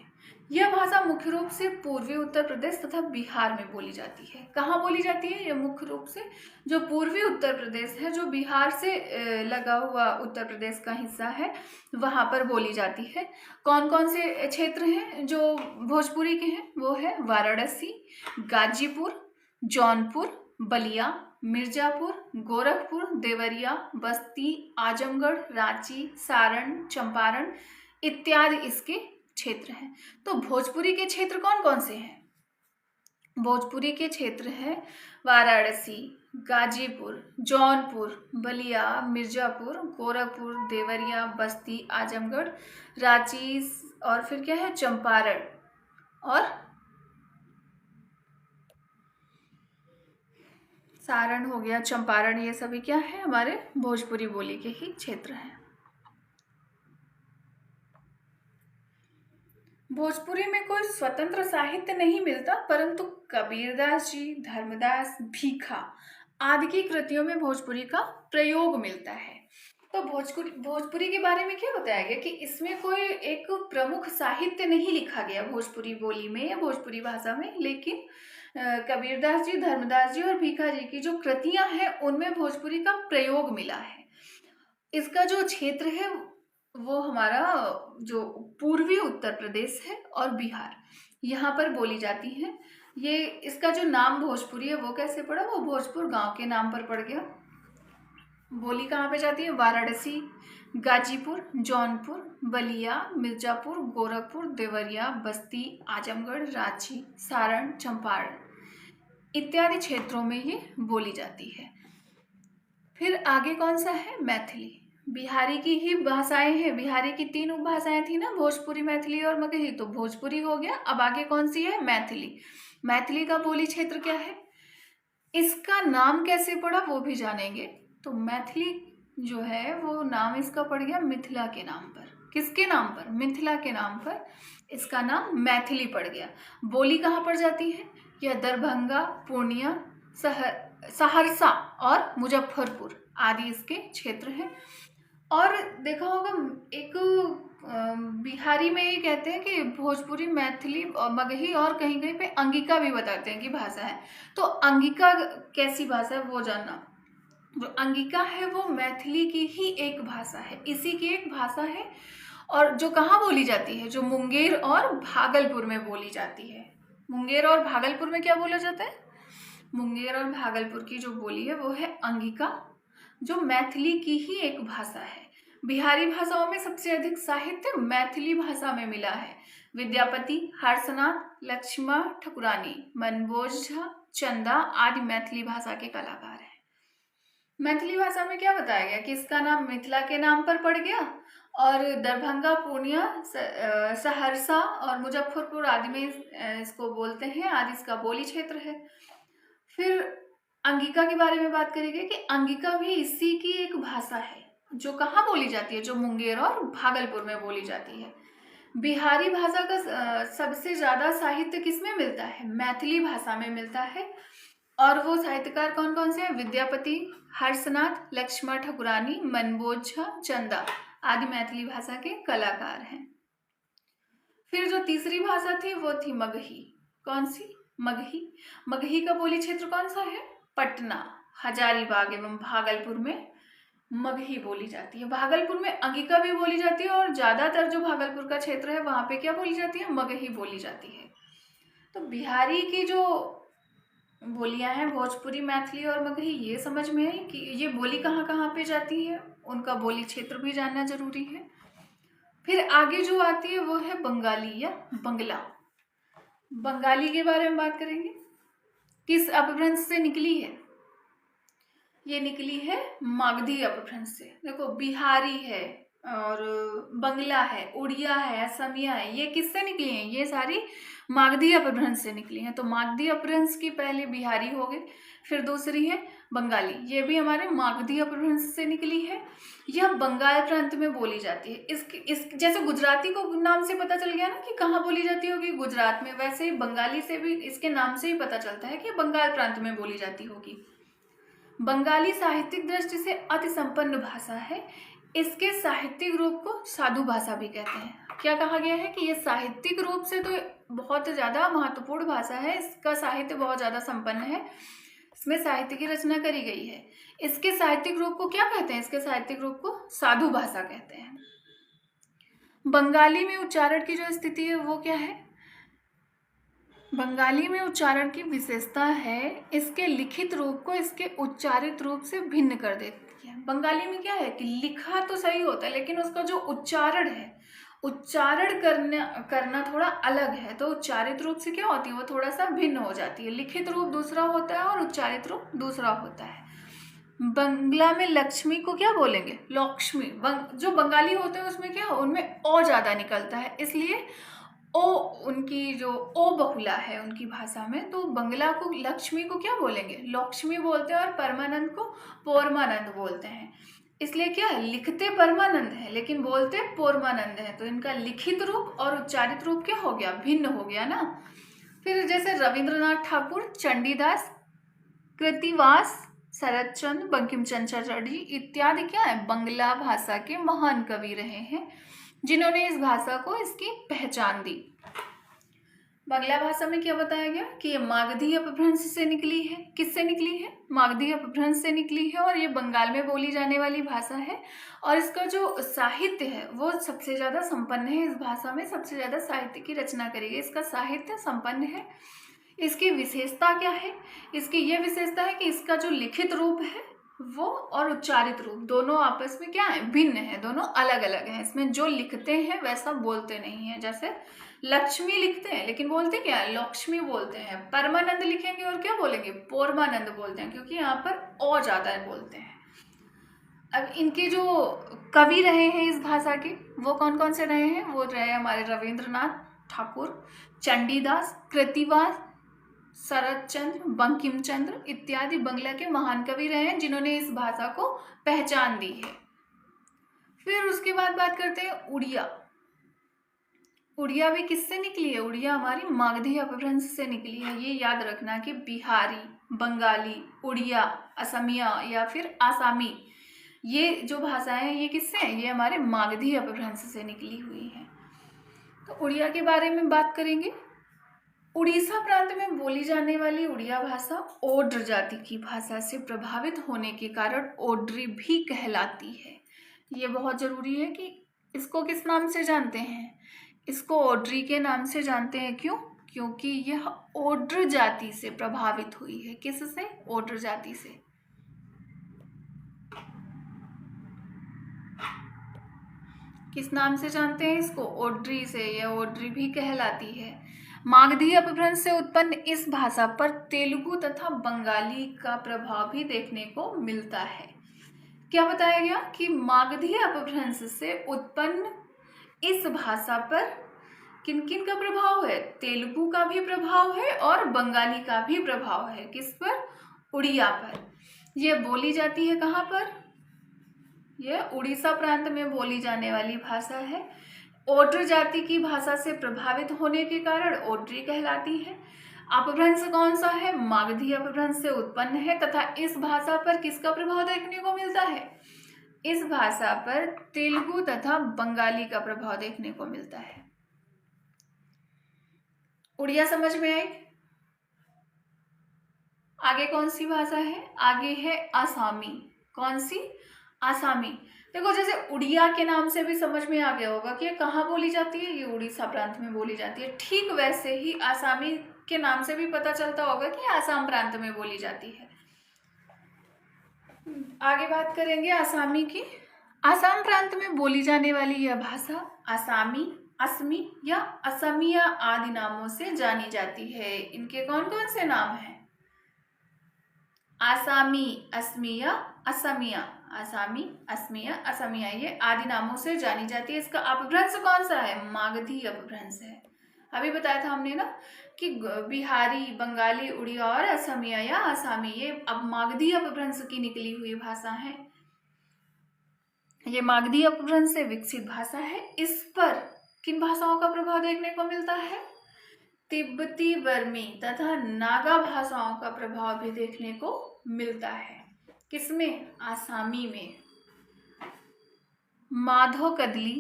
यह भाषा मुख्य रूप से पूर्वी उत्तर प्रदेश तथा बिहार में बोली जाती है। कहाँ बोली जाती है? यह मुख्य रूप से जो पूर्वी उत्तर प्रदेश है, जो बिहार से लगा हुआ उत्तर प्रदेश का हिस्सा है, वहाँ पर बोली जाती है। कौन कौन से क्षेत्र हैं जो भोजपुरी के हैं? वो है वाराणसी, गाजीपुर, जौनपुर, बलिया, मिर्जापुर, गोरखपुर, देवरिया, बस्ती, आजमगढ़, रांची, सारण, चंपारण इत्यादि इसके क्षेत्र हैं। तो भोजपुरी के क्षेत्र कौन कौन से हैं? भोजपुरी के क्षेत्र हैं वाराणसी, गाजीपुर, जौनपुर, बलिया, मिर्जापुर, गोरखपुर, देवरिया, बस्ती, आजमगढ़, रांची और फिर क्या है? चंपारण और सारण हो गया, चंपारण। ये सभी क्या है? हमारे भोजपुरी बोली के ही क्षेत्र हैं। भोजपुरी में कोई स्वतंत्र साहित्य नहीं मिलता, परंतु कबीरदास जी, धर्मदास, भीखा आदि की कृतियों में भोजपुरी का प्रयोग मिलता है। तो भोजपुरी के बारे में क्या बताया गया कि इसमें कोई एक प्रमुख साहित्य नहीं लिखा गया भोजपुरी बोली में या भोजपुरी भाषा में, लेकिन कबीरदास जी, धर्मदास जी और भीखा जी की जो कृतियां हैं उनमें भोजपुरी का प्रयोग मिला है। इसका जो क्षेत्र है वो हमारा जो पूर्वी उत्तर प्रदेश है और बिहार, यहाँ पर बोली जाती है। ये इसका जो नाम भोजपुरी है वो कैसे पड़ा? वो भोजपुर गांव के नाम पर पड़ गया। बोली कहाँ पे जाती है? वाराणसी, गाजीपुर, जौनपुर, बलिया, मिर्जापुर, गोरखपुर, देवरिया, बस्ती, आजमगढ़, रांची, सारण, चंपारण इत्यादि क्षेत्रों में ये बोली जाती है। फिर आगे कौन सा है? मैथिली। बिहारी की ही भाषाएं हैं। बिहारी की 3 उपभाषाएं थी ना, भोजपुरी, मैथिली और मगही। तो भोजपुरी हो गया। अब आगे कौन सी है? मैथिली। मैथिली का बोली क्षेत्र क्या है, इसका नाम कैसे पड़ा वो भी जानेंगे। तो मैथिली जो है वो नाम इसका पड़ गया मिथिला के नाम पर। किसके नाम पर, मिथिला के नाम पर इसका नाम मैथिली पड़ गया। बोली कहाँ पर जाती है, यह दरभंगा, पूर्णिया, सहरसा और मुजफ्फरपुर आदि इसके क्षेत्र हैं। और देखा होगा एक बिहारी में ये कहते हैं कि भोजपुरी, मैथिली और मगही और कहीं कहीं पे अंगिका भी बताते हैं कि भाषा है। तो अंगिका कैसी भाषा है वो जानना। जो अंगिका है वो मैथिली की ही एक भाषा है, इसी की एक भाषा है। और जो कहाँ बोली जाती है, जो मुंगेर और भागलपुर में बोली जाती है। मुंगेर और भागलपुर में क्या बोला जाता है, मुंगेर और भागलपुर की जो बोली है वो है अंगिका, जो मैथिली की ही एक भाषा है। बिहारी भाषाओं में सबसे अधिक साहित्य मैथिली भाषा में मिला है। विद्यापति, हर्षनाथ, लक्ष्मण ठकुरानी, मनभोज झा, चंदा आदि मैथिली भाषा के कलाकार हैं। मैथिली भाषा में क्या बताया गया कि इसका नाम मिथिला के नाम पर पड़ गया और दरभंगा, पूर्णिया, सहरसा और मुजफ्फरपुर आदि में इसको बोलते हैं, आदि इसका बोली क्षेत्र है। फिर अंगिका के बारे में बात करेंगे कि अंगिका भी इसी की एक भाषा है, जो कहाँ बोली जाती है, जो मुंगेर और भागलपुर में बोली जाती है। बिहारी भाषा का सबसे ज्यादा साहित्य किसमें मिलता है, मैथिली भाषा में मिलता है। और वो साहित्यकार कौन कौन से हैं, विद्यापति, हर्षनाथ, लक्ष्मण ठकुरानी, मनभोज झा, चंदा आदि मैथिली भाषा के कलाकार हैं। फिर जो तीसरी भाषा थी वो थी मगही। कौन सी, मगही। मगही का बोली क्षेत्र कौन सा है, पटना, हजारीबाग एवं भागलपुर में मगही बोली जाती है। भागलपुर में अंगिका भी बोली जाती है और ज्यादातर जो भागलपुर का क्षेत्र है वहां पे क्या बोली जाती है, मगही बोली जाती है। तो बिहारी की जो बोलियां हैं भोजपुरी, मैथिली और मगही, ये समझ में आई कि ये बोली कहाँ कहाँ पे जाती है, उनका बोली क्षेत्र भी जानना जरूरी है। फिर आगे जो आती है वो है बंगाली या बंगला। बंगाली के बारे में बात करेंगे। किस अपभ्रंश से निकली है, ये निकली है मागधी अपभ्रंश से। देखो बिहारी है और बंगला है, उड़िया है, असमिया है, ये किससे निकली हैं, ये सारी मागधी अपभ्रंश से निकली हैं। तो मागधी अपभ्रंश की पहले बिहारी हो गई, फिर दूसरी है बंगाली, ये भी हमारे मागधी अपभ्रंश से निकली है। यह बंगाल प्रांत में बोली जाती है। इस जैसे गुजराती को नाम से पता चल गया ना कि कहाँ बोली जाती होगी, गुजरात में, वैसे ही बंगाली से भी इसके नाम से ही पता चलता है कि बंगाल प्रांत में बोली जाती होगी। बंगाली साहित्यिक दृष्टि से अति संपन्न भाषा है। इसके साहित्यिक रूप को साधु भाषा भी कहते हैं। क्या कहा गया है कि ये साहित्यिक रूप से तो बहुत ज्यादा महत्वपूर्ण भाषा है, इसका साहित्य बहुत ज्यादा संपन्न है, इसमें साहित्य की रचना करी गई है। इसके साहित्यिक रूप को क्या कहते हैं, इसके साहित्यिक रूप को साधु भाषा कहते हैं। बंगाली में उच्चारण की जो स्थिति है वो क्या है, बंगाली में उच्चारण की विशेषता है इसके लिखित रूप को इसके उच्चारित रूप से भिन्न कर देती है। बंगाली में क्या है कि लिखा तो सही होता है लेकिन उसका जो उच्चारण है, उच्चारण करना थोड़ा अलग है। तो उच्चारित रूप से क्या होती है, वो थोड़ा सा भिन्न हो जाती है। लिखित रूप दूसरा होता है और उच्चारित रूप दूसरा होता है। बंगला में लक्ष्मी को क्या बोलेंगे, लक्ष्मी। जो बंगाली होते हैं उसमें क्या, उनमें ओ ज्यादा निकलता है, इसलिए ओ उनकी जो ओ बहुला है उनकी भाषा में। तो बंगला को, लक्ष्मी को क्या बोलेंगे, लक्ष्मी बोलते हैं और परमानंद को पोरमानंद बोलते हैं। इसलिए क्या, लिखते परमानंद है लेकिन बोलते पोरमानंद है। तो इनका लिखित रूप और उच्चारित रूप क्या हो गया, भिन्न हो गया ना। फिर जैसे रविंद्रनाथ ठाकुर, चंडीदास, कृतिवास, शरतचंद्र, बंकिम चंद्र चटर्जी इत्यादि क्या है, बंगला भाषा के महान कवि रहे हैं जिन्होंने इस भाषा को इसकी पहचान दी। बंगला भाषा में क्या बताया गया कि ये मागधी अपभ्रंश से निकली है। किससे निकली है, मागधी अपभ्रंश से निकली है और ये बंगाल में बोली जाने वाली भाषा है। और इसका जो साहित्य है वो सबसे ज्यादा संपन्न है। इस भाषा में सबसे ज्यादा साहित्य की रचना करी गई, इसका साहित्य संपन्न है। इसकी विशेषता क्या है, इसकी यह विशेषता है कि इसका जो लिखित रूप है वो और उच्चारित रूप दोनों आपस में क्या है, भिन्न है, दोनों अलग अलग हैं। इसमें जो लिखते हैं वैसा बोलते नहीं है। जैसे लक्ष्मी लिखते हैं लेकिन बोलते क्या है, लक्ष्मी बोलते हैं। परमानंद लिखेंगे और क्या बोलेंगे, पोरमानंद बोलते हैं, क्योंकि यहाँ पर ओ ज्यादा बोलते हैं। अब इनके जो कवि रहे हैं इस भाषा के वो कौन कौन से रहे हैं, वो रहे हमारे रविंद्रनाथ ठाकुर, चंडीदास, कृतिवास, शरत चंद्र, बंकिम चंद्र इत्यादि बंगला के महान कवि रहे हैं जिन्होंने इस भाषा को पहचान दी है। फिर उसके बाद बात करते हैं उड़िया। उड़िया भी किससे निकली है? उड़िया हमारी मागधी अपभ्रंश से निकली है। ये याद रखना कि बिहारी, बंगाली, उड़िया, असमिया या फिर आसामी, ये जो भाषाएं हैं ये किससे हैं? ये हमारे मागधी अपभ्रंश से निकली हुई हैं। तो उड़िया के बारे में बात करेंगे। उड़ीसा प्रांत में बोली जाने वाली उड़िया भाषा ओड्र जाति की भाषा से प्रभावित होने के कारण ओड्री भी कहलाती है। ये बहुत जरूरी है कि इसको किस नाम से जानते हैं? इसको ओड्री के नाम से जानते हैं। क्यों? क्योंकि यह ओड्र जाति से प्रभावित हुई है। किससे? ओड्र जाति से। किस नाम से जानते हैं इसको? ओड्री से। यह ओड्री भी कहलाती है। मागधी अपभ्रंश से उत्पन्न इस भाषा पर तेलुगु तथा बंगाली का प्रभाव भी देखने को मिलता है। क्या बताया गया कि मागधी अपभ्रंश से उत्पन्न इस भाषा पर किन किन का प्रभाव है? तेलुगु का भी प्रभाव है और बंगाली का भी प्रभाव है। किस पर? उड़िया पर। यह बोली जाती है कहाँ पर? यह उड़ीसा प्रांत में बोली जाने वाली भाषा है। ओड्र जाति की भाषा से प्रभावित होने के कारण ओड्री कहलाती है। अपभ्रंश कौन सा है? मागधी अपभ्रंश से उत्पन्न है तथा इस भाषा पर किसका प्रभाव देखने को मिलता है? इस भाषा पर तेलुगु तथा बंगाली का प्रभाव देखने को मिलता है। उड़िया समझ में आई? आगे कौन सी भाषा है? आगे है आसामी। कौन सी? आसामी। देखो, जैसे उड़िया के नाम से भी समझ में आ गया होगा कि ये कहाँ बोली जाती है? ये उड़ीसा प्रांत में बोली जाती है। ठीक वैसे ही आसामी के नाम से भी पता चलता होगा कि आसाम प्रांत में बोली जाती है। आगे बात करेंगे आसामी की। आसाम प्रांत में बोली जाने वाली यह भाषा आसामी, असमी या असमिया आदि नामों से जानी जाती है। इनके कौन कौन से नाम हैं? आसामी, असमिया, असमिया। आसामी, असमिया, असमिया, ये आदि नामों से जानी जाती है। इसका अपभ्रंश कौन सा है? मागधी अपभ्रंश है। अभी बताया था हमने ना कि बिहारी, बंगाली, उड़िया और असमिया या आसामी ये अब मागधी अपभ्रंश की निकली हुई भाषा है। ये मागधी अपभ्रंश से विकसित भाषा है। इस पर किन भाषाओं का प्रभाव देखने को मिलता है? तिब्बती, बर्मी तथा नागा भाषाओं का प्रभाव भी देखने को मिलता है। किसमें? आसामी में। माधव कदली,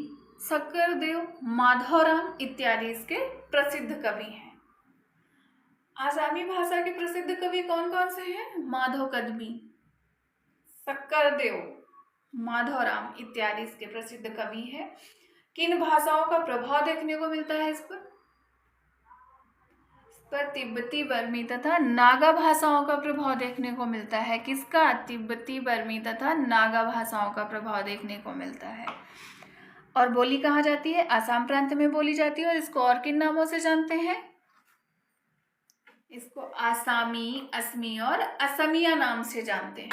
शक्करदेव, माधवराम इत्यादि इसके प्रसिद्ध कवि हैं। आसामी भाषा के प्रसिद्ध कवि कौन कौन से हैं? माधव कदमी, शक्करदेव, माधवराम इत्यादि इसके प्रसिद्ध कवि हैं। किन भाषाओं का प्रभाव देखने को मिलता है इस पर? तिब्बती, बर्मी तथा नागा भाषाओं का प्रभाव देखने को मिलता है। किसका? तिब्बती, बर्मी तथा नागा भाषाओं का प्रभाव देखने को मिलता है। और बोली कहाँ जाती है? आसाम प्रांत में बोली जाती है। और इसको और किन नामों से जानते हैं? इसको आसामी, असमी और असमिया नाम से जानते हैं।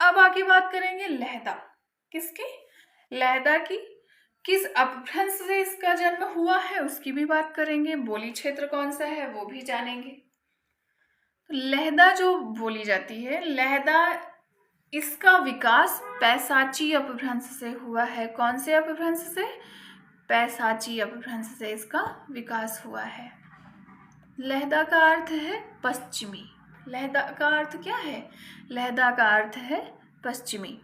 अब आगे बात करेंगे लहदा। किसकी? लहदा की। किस अपभ्रंश से इसका जन्म हुआ है उसकी भी बात करेंगे। बोली क्षेत्र कौन सा है वो भी जानेंगे। लहदा जो बोली जाती है, लहदा, इसका विकास पैसाची अपभ्रंश से हुआ है। कौन से अपभ्रंश से? पैसाची अपभ्रंश से इसका विकास हुआ है। लहदा का अर्थ है पश्चिमी। लहदा का अर्थ क्या है? लहदा का अर्थ है पश्चिमी।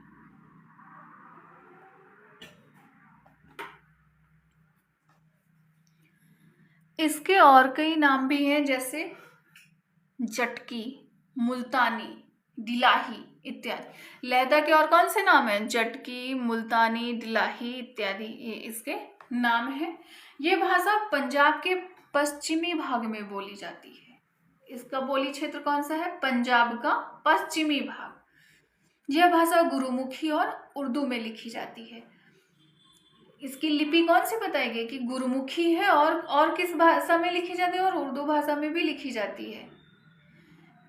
इसके और कई नाम भी हैं, जैसे जटकी, मुल्तानी, दिलाही इत्यादि। लहदा के और कौन से नाम हैं? जटकी, मुल्तानी, दिलाही इत्यादि ये इसके नाम हैं। ये भाषा पंजाब के पश्चिमी भाग में बोली जाती है। इसका बोली क्षेत्र कौन सा है? पंजाब का पश्चिमी भाग। यह भाषा गुरुमुखी और उर्दू में लिखी जाती है। इसकी लिपि कौन सी बताई गई कि गुरुमुखी है और किस भाषा में लिखी जाती है? और उर्दू भाषा में भी लिखी जाती है।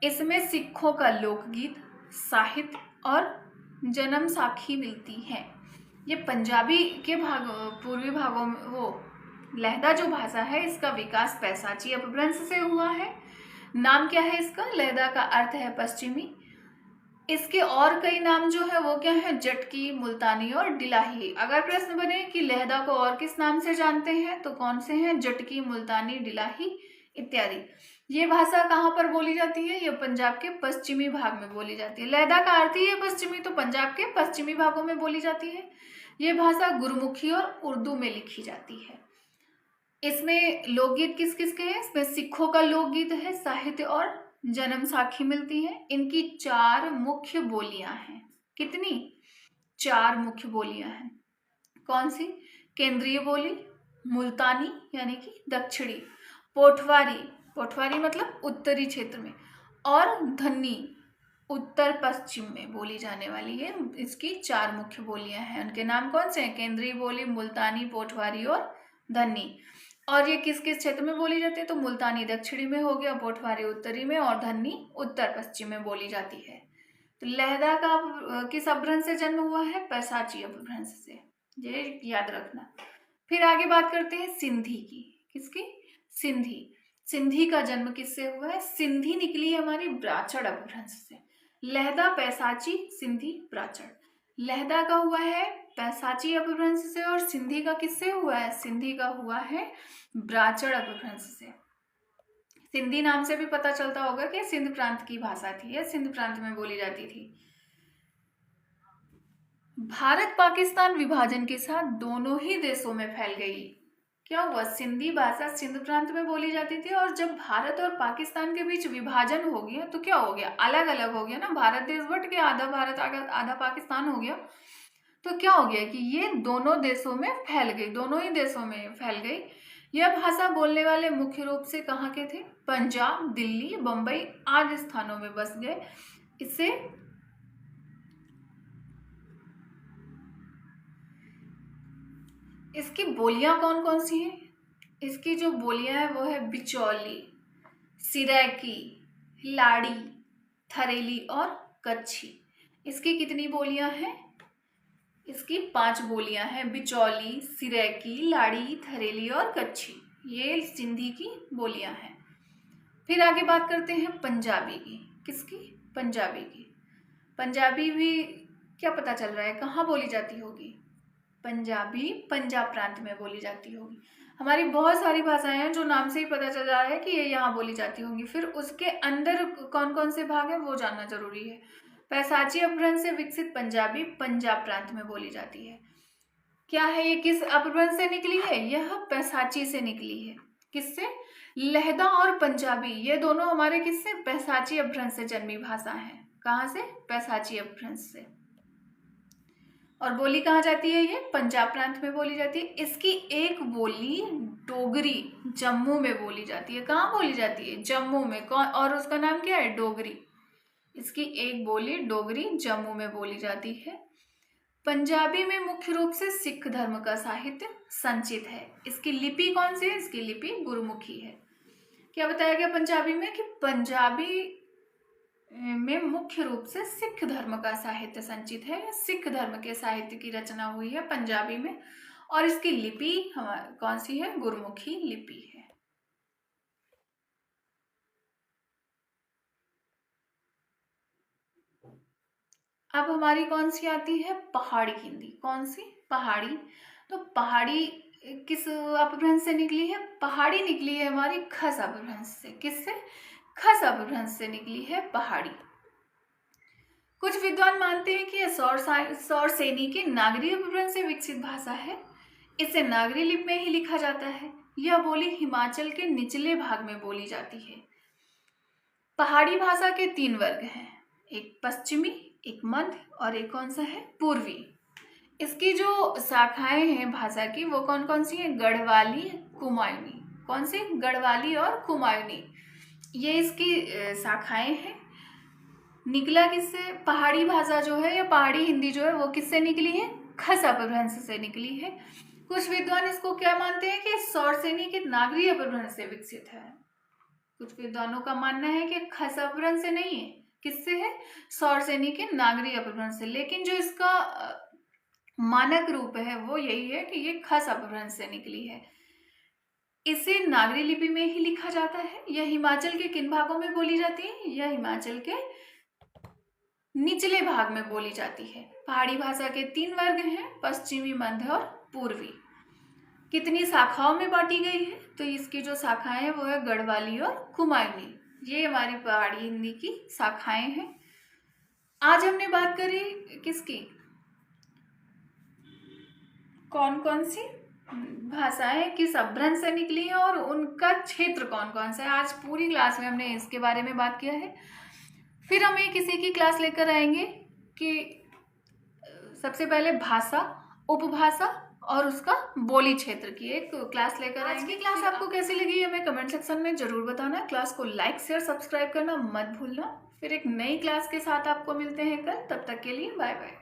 इसमें सिखों का लोकगीत, साहित्य और जन्म साखी मिलती है। ये पंजाबी के पूर्वी भागों में लहदा जो भाषा है इसका विकास पैसाची अपभ्रंश से हुआ है। नाम क्या है इसका? लहदा का अर्थ है पश्चिमी। इसके और कई नाम जो है वो क्या है? जटकी, मुल्तानी और डिलाही। अगर प्रश्न बने कि लहदा को और किस नाम से जानते हैं तो कौन से हैं? जटकी, मुल्तानी, डिलाही इत्यादि। ये भाषा कहाँ पर बोली जाती है? ये पंजाब के पश्चिमी भाग में बोली जाती है। लहदा का अर्थ ही है पश्चिमी, तो पंजाब के पश्चिमी भागों में बोली जाती है। ये भाषा गुरमुखी और उर्दू में लिखी जाती है। इसमें लोकगीत किस किस के हैं? इसमें सिखों का लोकगीत है, साहित्य और जन्म साखी मिलती है। इनकी 4 मुख्य बोलियां हैं। कितनी? 4 मुख्य बोलियां हैं। कौन सी? केंद्रीय बोली, मुल्तानी यानी कि दक्षिणी, पोठवारी, पोठवारी मतलब उत्तरी क्षेत्र में, और धन्नी उत्तर पश्चिम में बोली जाने वाली है। इसकी 4 मुख्य बोलियां हैं। उनके नाम कौन से हैं? केंद्रीय बोली, मुल्तानी, पोठवारी और धन्नी। और ये किस किस क्षेत्र में बोली जाती है? तो मुल्तानी दक्षिणी में हो गया, पोठवारी उत्तरी में और धन्नी उत्तर पश्चिम में बोली जाती है। तो लहदा का किस अपभ्रंश से जन्म हुआ है? पैसाची अपभ्रंश से, ये याद रखना। फिर आगे बात करते हैं सिंधी की। किसकी? सिंधी। सिंधी का जन्म किससे हुआ है? सिंधी निकली है हमारी ब्राचड़ अपभ्रंश से। लहदा, पैसाची, सिंधी, ब्राचड़। लहदा का हुआ है पैसाची अपभ्रंश से और सिंधी का किससे हुआ है? सिंधी का हुआ है ब्राचड़ अपभ्रंश से। सिंधी नाम से भी पता चलता होगा कि सिंध प्रांत की भाषा थी, या सिंध प्रांत में बोली जाती थी। भारत पाकिस्तान विभाजन के साथ दोनों ही देशों में फैल गई। क्या हुआ? सिंधी भाषा सिंध प्रांत में बोली जाती थी, और जब भारत और पाकिस्तान के बीच विभाजन हो गया तो क्या हो गया? अलग अलग हो गया ना, भारत देश बट गया, आधा भारत आधा पाकिस्तान हो गया। तो क्या हो गया कि ये दोनों देशों में फैल गई, दोनों ही देशों में फैल गई। यह भाषा बोलने वाले मुख्य रूप से कहाँ के थे? पंजाब, दिल्ली, बंबई आदि स्थानों में बस गए। इससे इसकी बोलियां कौन कौन सी हैं? इसकी जो बोलियां हैं वो है बिचौली, सिरैकी, लाड़ी, थरेली और कच्छी। इसकी कितनी बोलियां हैं? इसकी 5 बोलियां हैं। बिचौली, सिरैकी, लाड़ी, थरेली और कच्छी, ये सिंधी की बोलियां हैं। फिर आगे बात करते हैं पंजाबी की। किसकी? पंजाबी की। पंजाबी भी क्या पता चल रहा है कहाँ बोली जाती होगी? पंजाबी पंजाब प्रांत में बोली जाती होगी। हमारी बहुत सारी भाषाएं हैं जो नाम से ही पता चल रहा है कि ये यहाँ बोली जाती होंगी। फिर उसके अंदर कौन कौन से भाग है वो जानना जरूरी है। पैसाची अपभ्रंश से विकसित पंजाबी पंजाब प्रांत में बोली जाती है। क्या है ये? किस अपभ्रंश से निकली है? यह पैसाची से निकली है। किससे? लहदा और पंजाबी ये दोनों हमारे किससे? पैसाची अपभ्रंश से जन्मी भाषा है। कहाँ से? पैसाची अपभ्रंश से। और बोली कहाँ जाती है? ये पंजाब प्रांत में बोली जाती है। इसकी एक बोली डोगरी जम्मू में बोली जाती है। कहाँ बोली जाती है? जम्मू में। कौन? और उसका नाम क्या है? डोगरी। इसकी एक बोली डोगरी जम्मू में बोली जाती है। पंजाबी में मुख्य रूप से सिख धर्म का साहित्य संचित है। इसकी लिपि कौन सी है? इसकी लिपि गुरुमुखी है। क्या बताया गया पंजाबी में? कि पंजाबी में मुख्य रूप से सिख धर्म का साहित्य संचित है। सिख धर्म के साहित्य की रचना हुई है पंजाबी में, और इसकी लिपि हमारी कौन सी है? गुरुमुखी लिपि है। अब हमारी कौन सी आती है? पहाड़ी हिंदी। कौन सी? पहाड़ी। तो पहाड़ी किस अपभ्रंश से निकली है? पहाड़ी निकली है हमारी खस अपभ्रंश से। किससे? खस अपभ्रंश से निकली है पहाड़ी। कुछ विद्वान मानते हैं कि यह सौर सैनी के नागरी अपभ्रंश से विकसित भाषा है। इसे नागरी लिपि में ही लिखा जाता है। यह बोली हिमाचल के निचले भाग में बोली जाती है। पहाड़ी भाषा के 3 वर्ग हैं, एक पश्चिमी, एक मध्य और एक कौन सा है? पूर्वी। इसकी जो शाखाएं हैं भाषा की वो कौन कौन सी हैं? गढ़वाली, कुमायूनी। कौन सी? गढ़वाली और कुमायूनी, ये इसकी शाखाएं हैं। निकला किससे? पहाड़ी भाषा जो है या पहाड़ी हिंदी जो है वो किससे निकली है? खस अपभ्रंश से निकली है। कुछ विद्वान इसको क्या मानते हैं कि सौर सैनी के नागरी अपभ्रंश से विकसित है। कुछ विद्वानों का मानना है कि खस अपभ्रंश से नहीं है। किससे है? सौर सैनी के नागरी अपभ्रंश से। लेकिन जो इसका मानक रूप है वो यही है कि ये खस अपभ्रंश से निकली है। इसे नागरी लिपि में ही लिखा जाता है। यह हिमाचल के किन भागों में बोली जाती है? यह हिमाचल के निचले भाग में बोली जाती है। पहाड़ी भाषा के 3 वर्ग हैं, पश्चिमी, मध्य और पूर्वी। कितनी शाखाओं में बांटी गई है? तो इसकी जो शाखाएं हैं वो है गढ़वाली और कुमायूनी। ये हमारी पहाड़ी हिंदी की शाखाएं हैं। आज हमने बात करी किसकी, कौन कौन सी भाषाएं किस अपभ्रंश से निकली हैं और उनका क्षेत्र कौन कौन सा है। आज पूरी क्लास में हमने इसके बारे में बात किया है। फिर हम एक किसी की क्लास लेकर आएंगे कि सबसे पहले भाषा, उपभाषा और उसका बोली क्षेत्र की एक क्लास लेकर आएंगे। आज की क्लास आपको कैसी लगी हमें कमेंट सेक्शन में जरूर बताना। क्लास को लाइक शेयर सब्सक्राइब करना मत भूलना। फिर एक नई क्लास के साथ आपको मिलते हैं कल, तब तक के लिए बाय बाय।